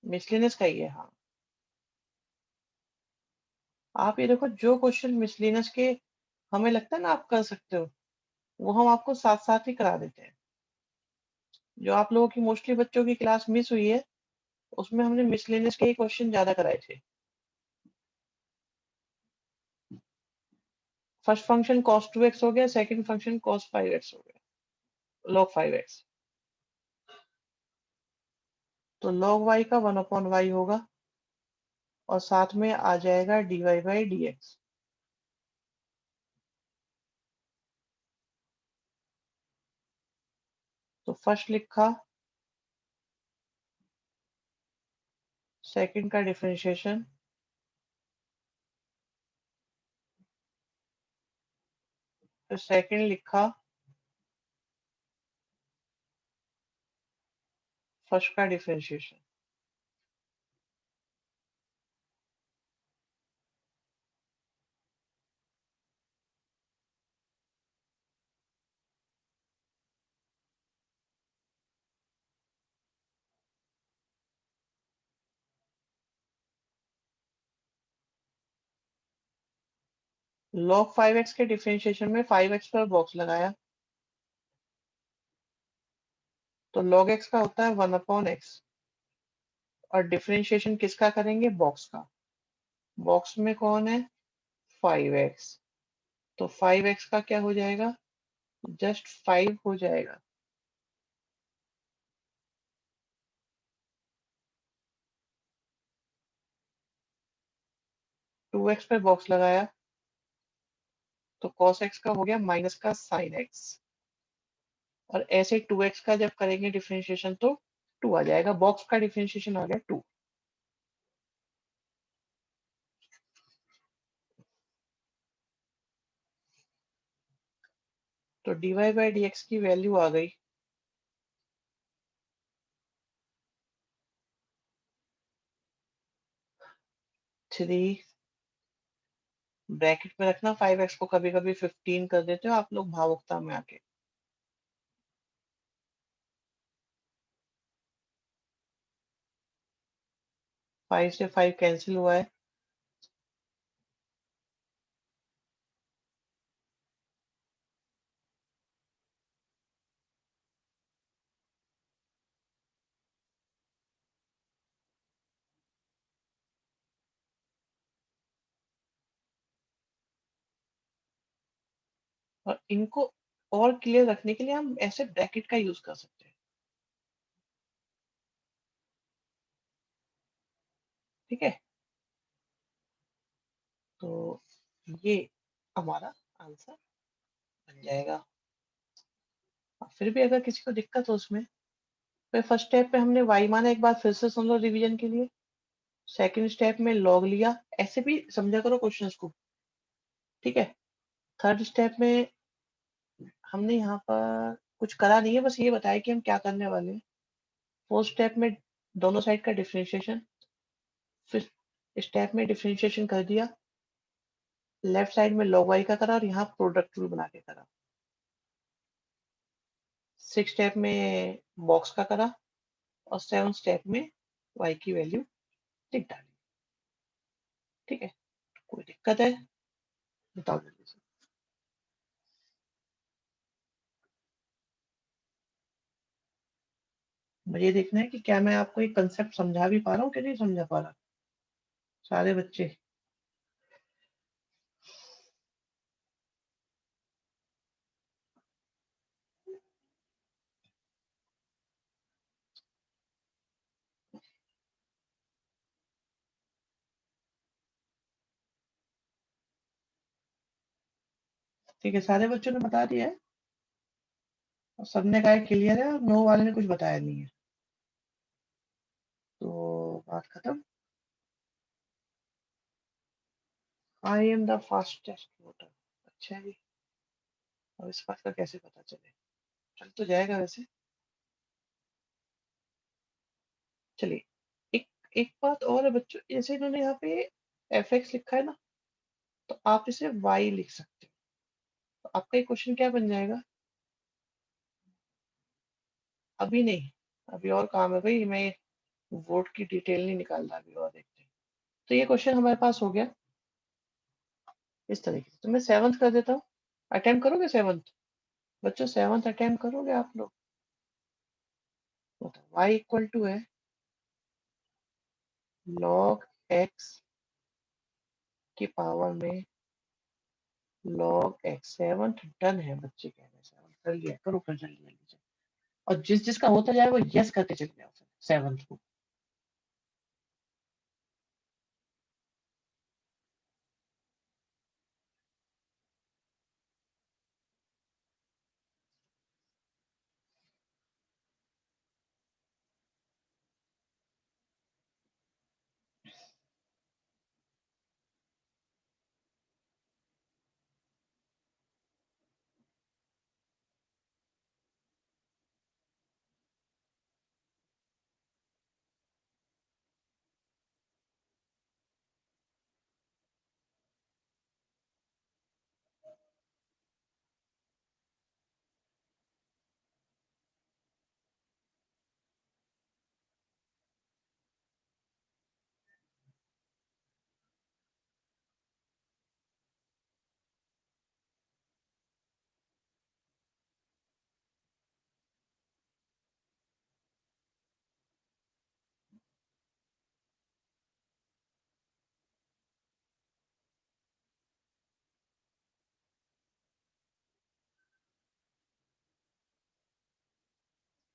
मिसलेनियस का ही है, हाँ। आप ये देखो, जो क्वेश्चन मिसलेनियस के हमें लगता है ना आप कर सकते हो, वो हम आपको साथ साथ ही करा देते हैं। जो आप लोगों की मोस्टली बच्चों की क्लास मिस हुई है, उसमें हमने मिसलेनियस के ही क्वेश्चन ज्यादा कराए थे। फर्स्ट फंक्शन cos 2x हो गया, सेकंड फंक्शन cos 5x हो गया, log 5x। तो log y का 1/y होगा और साथ में आ जाएगा dy/dx। तो फर्स्ट लिखा, सेकंड का डिफरेंशिएशन, फिर सेकंड लिखा, फर्स्ट का डिफरेंशिएशन। log 5x के डिफरेंशिएशन में 5x पर बॉक्स लगाया, तो log x का होता है 1/x। और डिफरेंशिएशन किसका करेंगे? बॉक्स का। बॉक्स में कौन है? 5x। तो 5x का क्या हो जाएगा? जस्ट 5 हो जाएगा। टू एक्स पे बॉक्स लगाया, तो cos x का हो गया माइनस का sin x। और ऐसे 2x का जब करेंगे डिफरेंशिएशन तो 2 आ जाएगा। बॉक्स का डिफरेंशिएशन आ गया 2। तो dy/dx की वैल्यू आ गई 3। ब्रैकेट में रखना, 5x को कभी कभी 15 कर देते हो आप लोग भावुकता में आके। फाइव से 5 कैंसिल हुआ है, और इनको और क्लियर रखने के लिए हम ऐसे ब्रैकेट का यूज कर सकते हैं। ठीक है, तो ये हमारा आंसर बन जाएगा। फिर भी अगर किसी को दिक्कत हो उसमें, फिर फर्स्ट स्टेप पे हमने y माना, एक बार फिर से सुन लो रिवीजन के लिए। सेकंड स्टेप में log लिया, ऐसे भी समझा करो क्वेश्चंस को। ठीक है, थर्ड स्टेप में हमने यहाँ पर कुछ करा नहीं है, बस ये बताया कि हम क्या करने वाले हैं। फोर्थ स्टेप में दोनों साइड का डिफरेंशिएशन, फिर स्टेप में डिफरेंशिएशन कर दिया, लेफ्ट साइड में log y का करा और यहाँ प्रोडक्ट रूल बना के करा। सिक्स स्टेप में बॉक्स का करा और सेवन स्टेप में y की वैल्यू लिख डाली। ठीक है, कोई दिक्कत है? बताओ जल्दी से। मुझे देखना है कि क्या मैं आपको एक कंसेप्ट समझा भी पा रहा हूँ कि नहीं समझा पा रहा। सारे बच्चे ठीक है? सारे बच्चों ने बता दिया है और सबने कहा क्लियर है, और नो वाले ने कुछ बताया नहीं है। तो बात खत्म। I am the fastest voter. अच्छा जी, अब इस बात का कैसे पता चले? चल तो जाएगा वैसे। चलिए, एक एक बात और है बच्चों, जैसे इन्होंने यहाँ पे एफ एक्स लिखा है ना, तो आप इसे y लिख सकते हो। तो आपका ये क्वेश्चन क्या बन जाएगा? अभी नहीं, अभी और काम है भाई, मैं वोट की डिटेल नहीं निकाल रहा, अभी और देखते हैं। तो ये क्वेश्चन हमारे पास हो गया इस तरीके से। तो मैं सेवंथ कर देता हूँ। अटेम्प्ट करोगे सेवंथ? बच्चों सेवंथ अटेम्प्ट करोगे आप लोग? बताओ। y इक्वल टू है log x की पावर में log x। सेवंथ डन है, बच्चे कह रहे हैं सेवंथ कर लिया, करो कर जल्दी जल्दी से। और जिस जिसका होता जाए वो यस करके चले जाओ फिर सेवंथ को।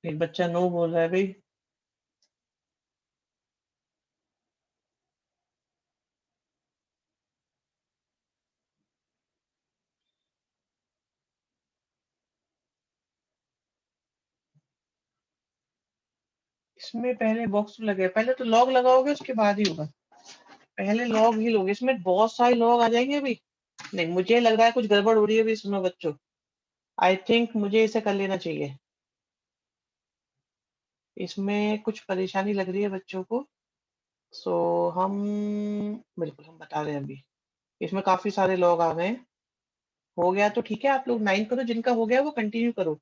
एक बच्चा नो बोल रहा है भाई। इसमें पहले बॉक्स लगे, पहले तो लॉग लगाओगे उसके बाद ही होगा। पहले लॉग ही लोगे, इसमें बहुत सारे लॉग आ जाएंगे अभी। नहीं, मुझे लग रहा है कुछ गड़बड़ हो रही है अभी इसमें बच्चों। आई थिंक मुझे इसे कर लेना चाहिए। इसमें कुछ परेशानी लग रही है बच्चों को। सो हम बिल्कुल हम बता रहे हैं अभी। इसमें काफी सारे लॉग आ गए हैं। हो गया तो ठीक है, आप लोग 9 करो, जिनका हो गया वो कंटिन्यू करो।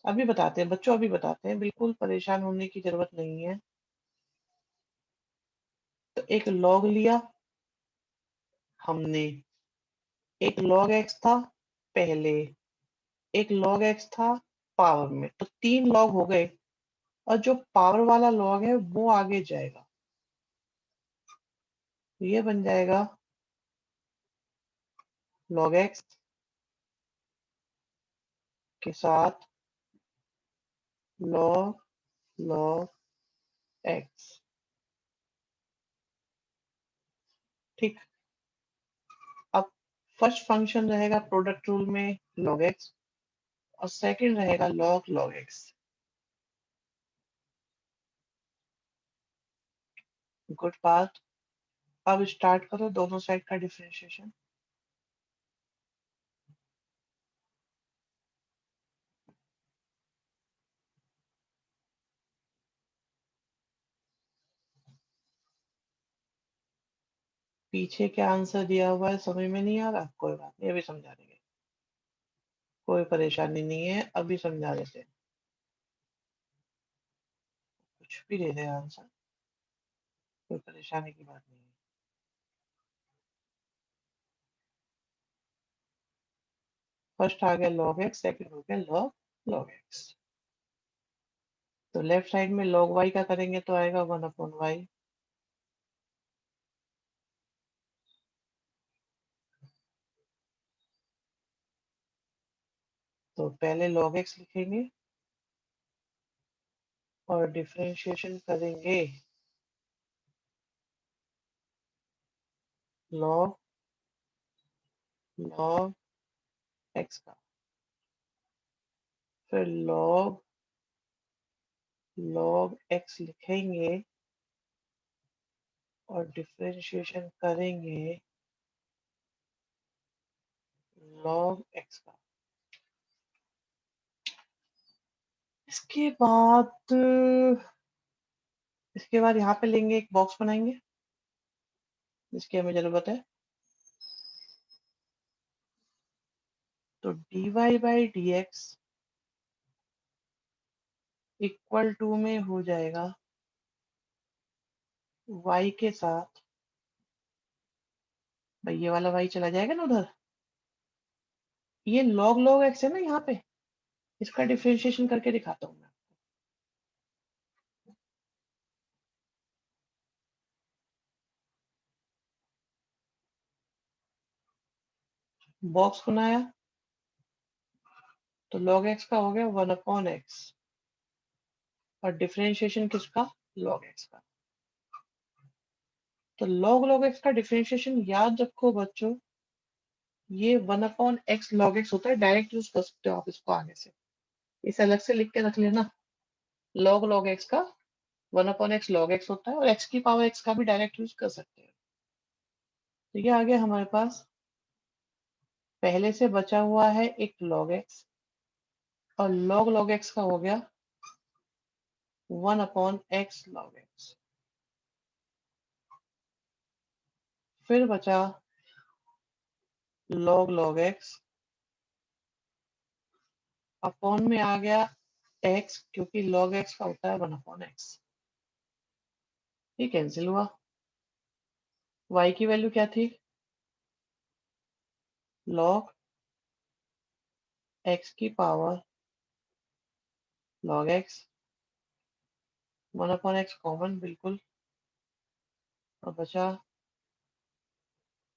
अभी बताते हैं बच्चों, अभी बताते हैं, बिल्कुल परेशान होने की जरूरत नहीं है। तो एक लॉग लिया हमने, एक log x था पहले, एक log x था पावर में, तो 3 log हो गए। और जो पावर वाला log है वो आगे जाएगा, तो ये बन जाएगा log x के साथ log log x। ठीक। अब फर्स्ट फंक्शन रहेगा प्रोडक्ट रूल में log x, और सेकंड रहेगा log log x। गुड बात। अब स्टार्ट करो दोनों साइड का डिफरेंशिएशन। पीछे क्या आंसर दिया हुआ है समझ में नहीं आ रहा, कोई बात नहीं, अभी समझा देंगे। कोई परेशानी नहीं है, अभी समझा देते हैं। कुछ भी दे दे आंसर, कोई परेशानी की बात नहीं है। फर्स्ट आ गया log x, सेकंड हो गया log log x। तो लेफ्ट साइड में log y का करेंगे तो आएगा 1/y। तो पहले log x लिखेंगे और डिफरेंशिएशन करेंगे log log x का। फिर log log x लिखेंगे और डिफरेंशिएशन करेंगे log x का। इसके बाद यहाँ पे लेंगे, एक बॉक्स बनाएंगे जिसकी हमें जरूरत है। तो dy by d x equal to में हो जाएगा y के साथ, भाई ये वाला y चला जाएगा ना उधर, ये log log x है ना यहाँ पे, इसका डिफरेंशिएशन करके दिखाता हूँ मैं। बॉक्स बनाया तो log x का हो गया 1/x और डिफरेंशिएशन किसका, log x का। तो log log x का डिफरेंशिएशन याद रखो बच्चों, ये 1/x log x होता है, डायरेक्ट यूज कर सकते हो आप इसको आगे से, इसे अलग से लिख के रख लेना। log log x का 1/x log x होता है और x की पावर x का भी डायरेक्ट यूज कर सकते हैं। तो ये आ गया हमारे पास, पहले से बचा हुआ है एक log x और log log x का हो गया 1/x log x। फिर बचा log log x अपॉन में आ गया x, क्योंकि log x का होता है 1/x। ये कैंसिल हुआ, y की वैल्यू क्या थी, log x की power log x, 1/x common बिल्कुल, और बचा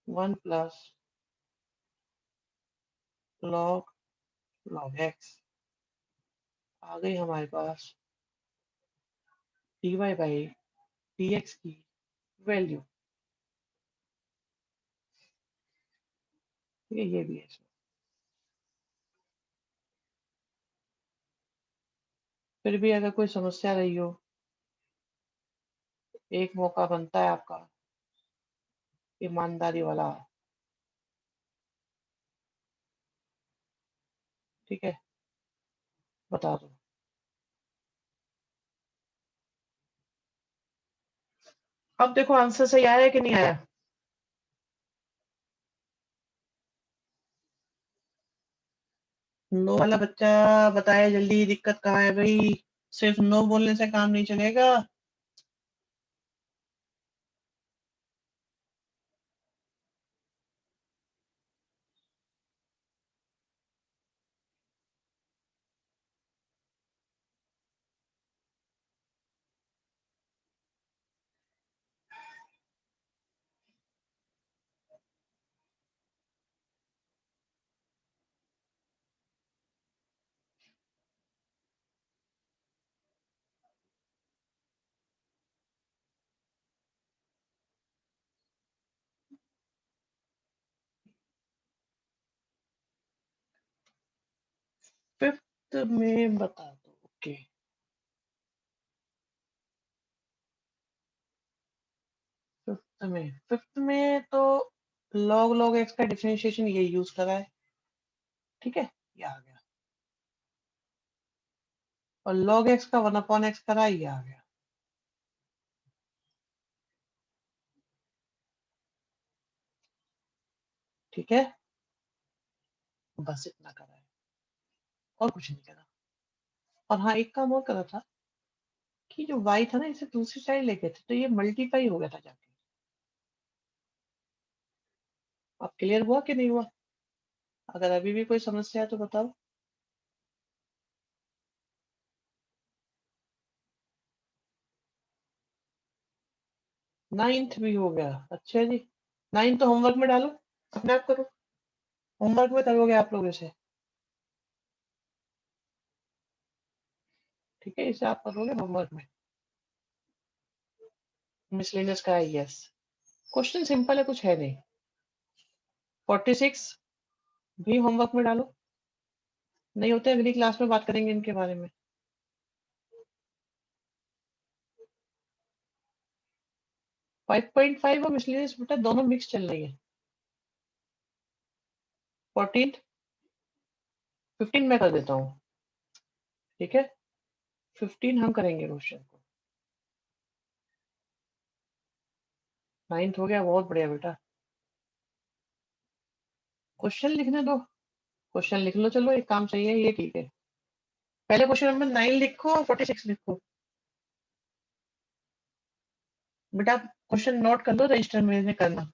1 प्लस log log x। आ गई हमारे पास dy बाई dx की वैल्यू। ठीक है, ये भी है इसमें। फिर भी अगर कोई समस्या रही हो, एक मौका बनता है आपका ईमानदारी वाला, ठीक है, बता दो। अब देखो आंसर सही आया कि नहीं आया। नो वाला बच्चा बताए जल्दी, दिक्कत कहाँ है भाई, सिर्फ नो बोलने से काम नहीं चलेगा। फिफ्थ में बता दो, ओके। फिफ्थ में तो log log x का डिफरेंशिएशन ये यूज करा है, ठीक है, ये आ गया, और log x का 1/x करा है, ये आ गया। ठीक है, बस इतना करा है और कुछ नहीं करा। और हाँ, एक काम और करा था कि जो y था ना, इसे दूसरी साइड लेके थे तो ये मल्टीप्लाई हो गया था जाके। अब क्लियर हुआ कि नहीं हुआ, अगर अभी भी कोई समस्या है तो बताओ। 9th भी हो गया, अच्छा जी। 9th तो होमवर्क में डालो, अपने आप करो, होमवर्क में करोगे आप लोग इसे, ठीक है, इसे आप करोगे होमवर्क में। मिसलेनियस का है, यस। क्वेश्चन सिंपल है, कुछ है नहीं। 46 भी होमवर्क में डालो, नहीं होते अगली क्लास में बात करेंगे इनके बारे में। 5.5 और मिसलेनियस बेटा दोनों मिक्स चल रही है। 14 15 मैं कर देता हूँ, ठीक है, 15 हम करेंगे क्वेश्चन को। 9th हो गया, बहुत बढ़िया बेटा। क्वेश्चन लिखने दो, क्वेश्चन लिख लो, चलो एक काम चाहिए, ये ठीक है। पहले क्वेश्चन नंबर 9 लिखो और 46 लिखो। बेटा क्वेश्चन नोट कर लो, रजिस्टर में करना।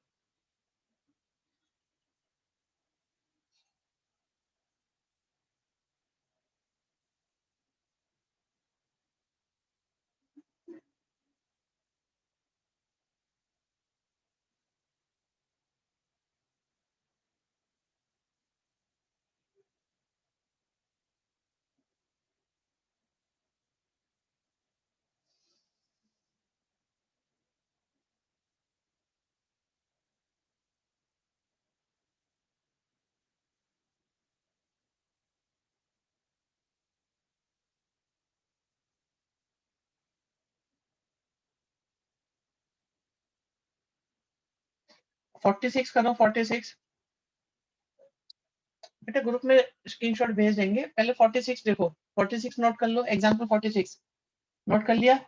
फोर्टी सिक्स करो, 46। बेटा ग्रुप में स्क्रीनशॉट भेज देंगे, पहले 46 देखो। 46 नोट कर लो, एग्जाम्पल 46 नोट कर लिया।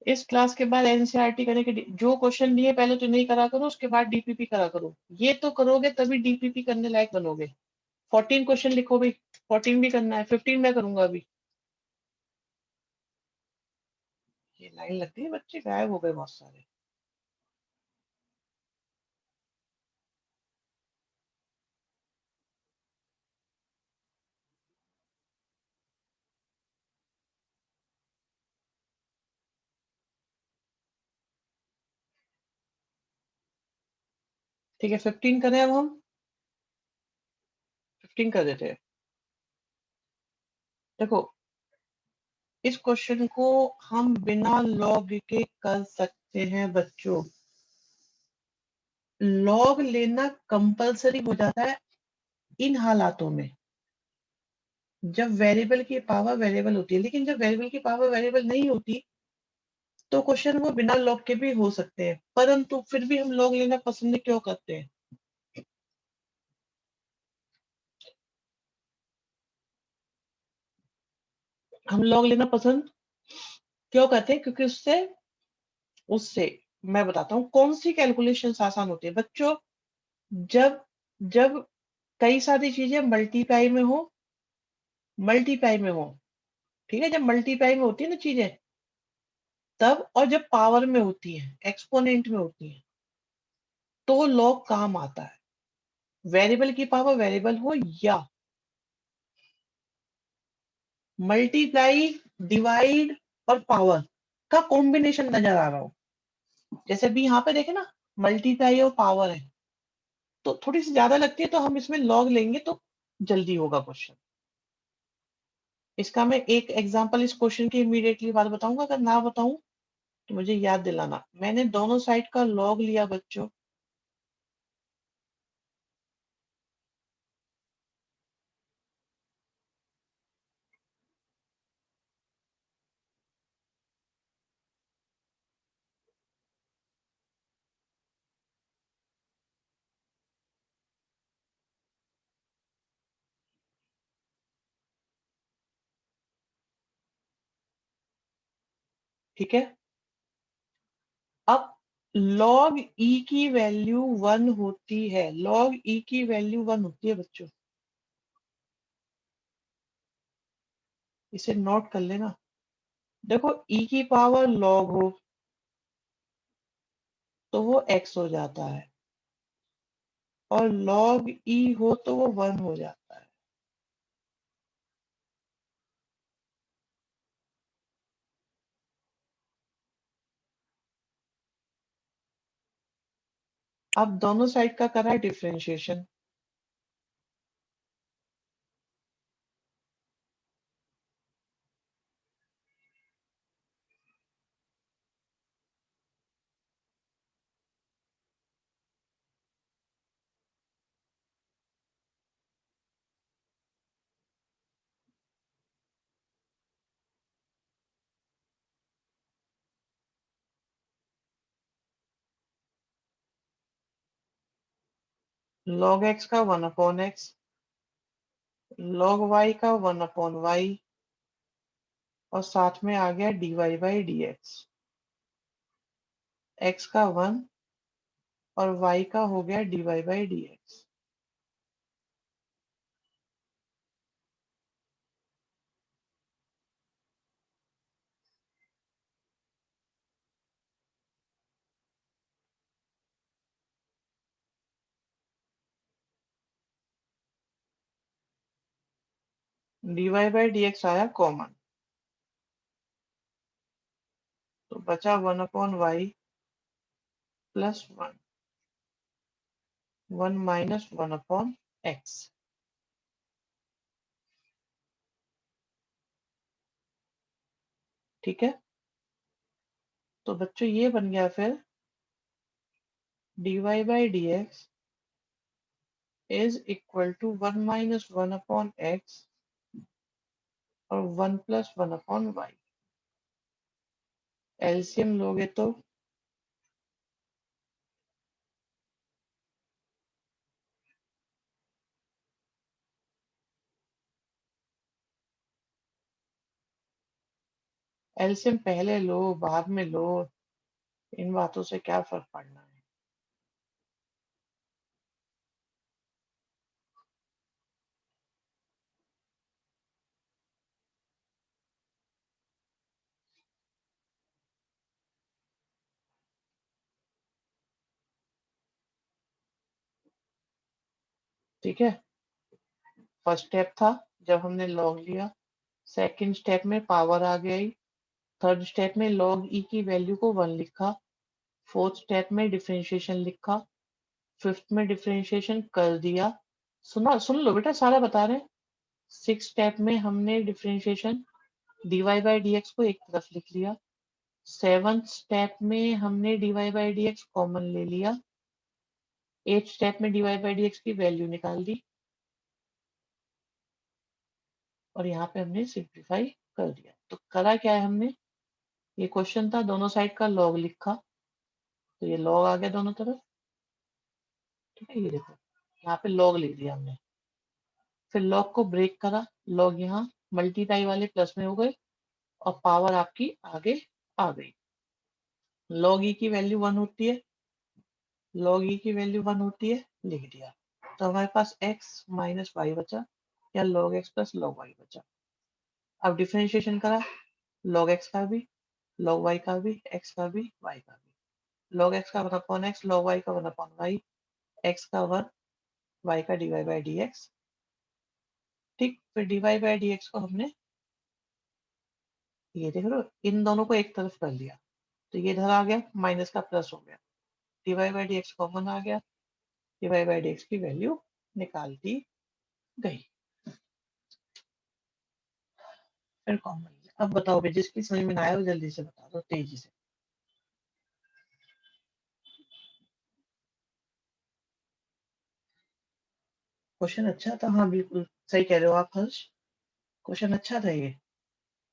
इस क्लास के बाद एनसीईआरटी करने के जो क्वेश्चन दिए पहले तो नहीं करा करो, उसके बाद डीपीपी करा करो। ये तो करोगे तभी डीपीपी करने लायक बनोगे। 14 क्वेश्चन लिखो भाई, 14 भी करना है, 15 मैं करूंगा अभी। ये लाइन लगती है, बच्चे गायब हो गए बहुत सारे। ठीक है, 15 करें अब हम। 15 कर देते हैं। देखो इस क्वेश्चन को हम बिना लॉग के कर सकते हैं बच्चों। लॉग लेना कंपलसरी हो जाता है इन हालातों में, जब वेरिएबल की पावर वेरिएबल होती है। लेकिन जब वेरिएबल की पावर वेरिएबल नहीं होती तो क्वेश्चन वो बिना लॉग के भी हो सकते हैं, परंतु फिर भी हम लॉग लेना पसंद क्यों करते हैं? हम लॉग लेना पसंद क्यों करते हैं? क्योंकि उससे उससे मैं बताता हूँ कौन सी कैलकुलेशन आसान होती है बच्चों। जब जब कई सारी चीजें मल्टीप्लाई में हो, ठीक है, जब मल्टीप्लाई में होती है ना चीजें, तब और जब पावर में होती है, एक्सपोनेंट में होती है, तो लॉग काम आता है। वेरिएबल की पावर वेरिएबल हो या मल्टीप्लाई, डिवाइड और पावर का कॉम्बिनेशन नजर आ रहा हो, जैसे भी यहाँ पे देखे ना, मल्टीप्लाई और पावर है, तो थोड़ी सी ज्यादा लगती है, तो हम इसमें लॉग लेंगे तो जल्दी होगा क्वेश्चन। इसका मैं एक एग्जांपल इस क्वेश्चन की इमीडिएटली बाद बताऊंगा, अगर ना बताऊं तो मुझे याद दिलाना। मैंने दोनों साइड का लॉग लिया बच्चों। ठीक है, अब log e की वैल्यू 1 होती है, log e की वैल्यू 1 होती है बच्चों, इसे नोट कर लेना। देखो e की पावर log हो तो वो x हो जाता है, और log e हो तो वो 1 हो जाता है। अब दोनों साइड का करा डिफरेंशिएशन। log x का 1/x, log y का 1/y और साथ में आ गया dy/dx। x का 1 और y का हो गया dy/dx। dy/dx आया कॉमन, तो बचा 1/y प्लस 1, 1 माइनस 1/x। ठीक है, तो बच्चों ये बन गया फिर dy/dx is equal to 1 minus 1/x और 1 प्लस 1/y। एलसीएम लोगे तो एलसीएम पहले लो बाद में लो, इन बातों से क्या फर्क पड़ना है। ठीक है, फर्स्ट स्टेप था जब हमने लॉग लिया, सेकंड स्टेप में पावर आ गई, थर्ड स्टेप में लॉग ई की वैल्यू को 1 लिखा, फोर्थ स्टेप में डिफरेंशिएशन लिखा, फिफ्थ में डिफरेंशिएशन कर दिया। सुन लो बेटा, सारा बता रहे हैं। सिक्स स्टेप में हमने डिफरेंशिएशन dy/dx को एक तरफ लिख लिया। सेवंथ स्टेप में हमने dy/dx कॉमन ले लिया। एट स्टेप में dy/dx की वैल्यू निकाल दी और यहाँ पे हमने सिंप्लीफाई कर दिया। तो करा क्या है हमने, ये क्वेश्चन था, दोनों साइड का लॉग लिखा, तो ये लॉग आ गया दोनों तरफ। ठीक है, ये देखो यहाँ पे लॉग लिख दिया हमने, फिर लॉग को ब्रेक करा, लॉग यहाँ मल्टीप्लाई वाले प्लस में हो गए और पावर आपकी आगे आ गई। लॉग ई की वैल्यू 1 होती है, लॉग ई की वैल्यू 1 होती है, लिख दिया। तो हमारे पास x माइनस वाई बचा या log x plus log y बचा। अब डिफरेंशिएशन करा, log x का भी, log y का भी, x का भी, y का भी। log x का 1/x, log y का 1/y, x का 1, y का dy/dx। ठीक, फिर dy/dx को हमने, ये देख लो, इन दोनों को एक तरफ कर लिया, तो ये इधर आ गया, माइनस का प्लस हो गया, dy/dx कॉमन आ गया, dy/dx की वैल्यू निकाल दी गई। फिर कॉमन। अब बताओ भाई, जिसकी समझ में ना आया वो जल्दी से बता दो, तेजी से। क्वेश्चन अच्छा था, हाँ बिल्कुल सही कह रहे हो आप हर्ष, क्वेश्चन अच्छा था ये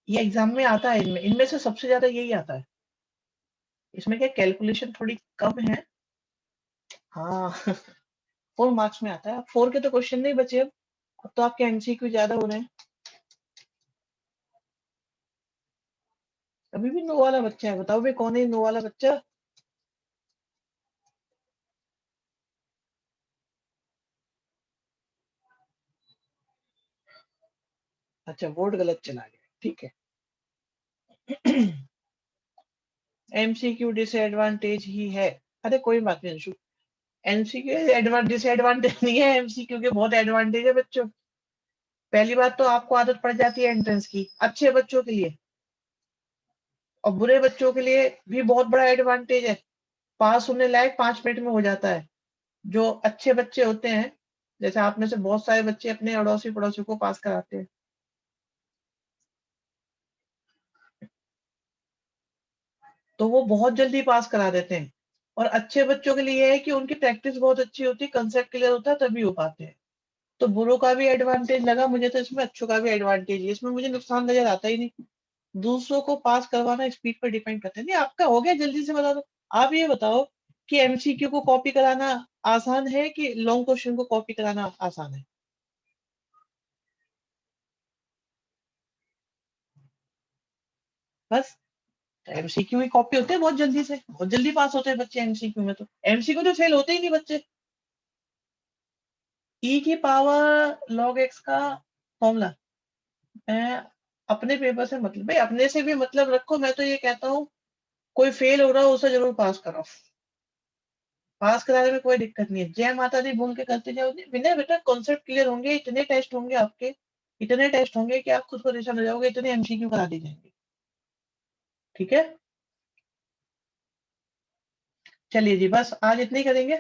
एग्जाम में आता है, इनमें इनमें से सबसे ज्यादा यही आता है। इसमें क्या कैलकुलेशन थोड़ी कम है। हाँ 4 मार्क्स में आता है, अब 4 के तो क्वेश्चन नहीं बचे अब तो आपके एमसीक्यू ज्यादा हो रहे हैं। अभी भी नो वाला बच्चा है, बताओ भाई कौन है नो वाला बच्चा। अच्छा, वोट गलत चला गया, ठीक है। एमसीक्यू डिसएडवांटेज ही है। अरे कोई बात नहीं अंशु, एमसीक्यू डिसएडवांटेज नहीं है, एमसीक्यू के बहुत एडवांटेज है बच्चों। पहली बात तो आपको आदत पड़ जाती है एंट्रेंस की, अच्छे बच्चों के लिए, और बुरे बच्चों के लिए भी बहुत बड़ा एडवांटेज है। पास होने लायक 5 मिनट में हो जाता है। जो अच्छे बच्चे होते हैं, जैसे आप में से बहुत सारे बच्चे अपने अड़ोसी पड़ोसी को पास कराते हैं, तो वो बहुत जल्दी पास करा देते हैं। और अच्छे बच्चों के लिए ये है कि उनकी प्रैक्टिस बहुत अच्छी होती है, कंसेप्ट क्लियर होता है, तभी हो पाते हैं। तो बुरों का भी एडवांटेज लगा मुझे, तो इसमें अच्छों का भी एडवांटेज है, इसमें मुझे नुकसान नजर आता ही नहीं। दूसरों को पास करवाना स्पीड पर डिपेंड करता है। नहीं आपका हो गया, जल्दी से बता दो। आप ये बताओ कि एमसीक्यू को कॉपी कराना आसान है कि लॉन्ग क्वेश्चन को कॉपी कराना आसान है? बस एमसीक्यू ही कॉपी होते हैं बहुत जल्दी से, बहुत जल्दी पास होते हैं बच्चे एमसीक्यू में तो। एमसीक्यू तो फेल होते ही नहीं बच्चे। ई की पावर लॉग एक्स का फॉर्मूला मैं अपने पेपर से मतलब भाई अपने से भी मतलब रखो। मैं तो ये कहता हूँ कोई फेल हो रहा हो उसे जरूर पास कराओ। पास कराने में कोई दिक्कत नहीं है। जय माता दी बोल के करते जाओ। विनय बेटा कॉन्सेप्ट क्लियर होंगे, इतने टेस्ट होंगे आपके, इतने टेस्ट होंगे कि आप खुद परेशान हो जाओगे, इतने एमसीक्यू करा दी जाएंगे। ठीक है, चलिए जी बस आज इतने ही करेंगे।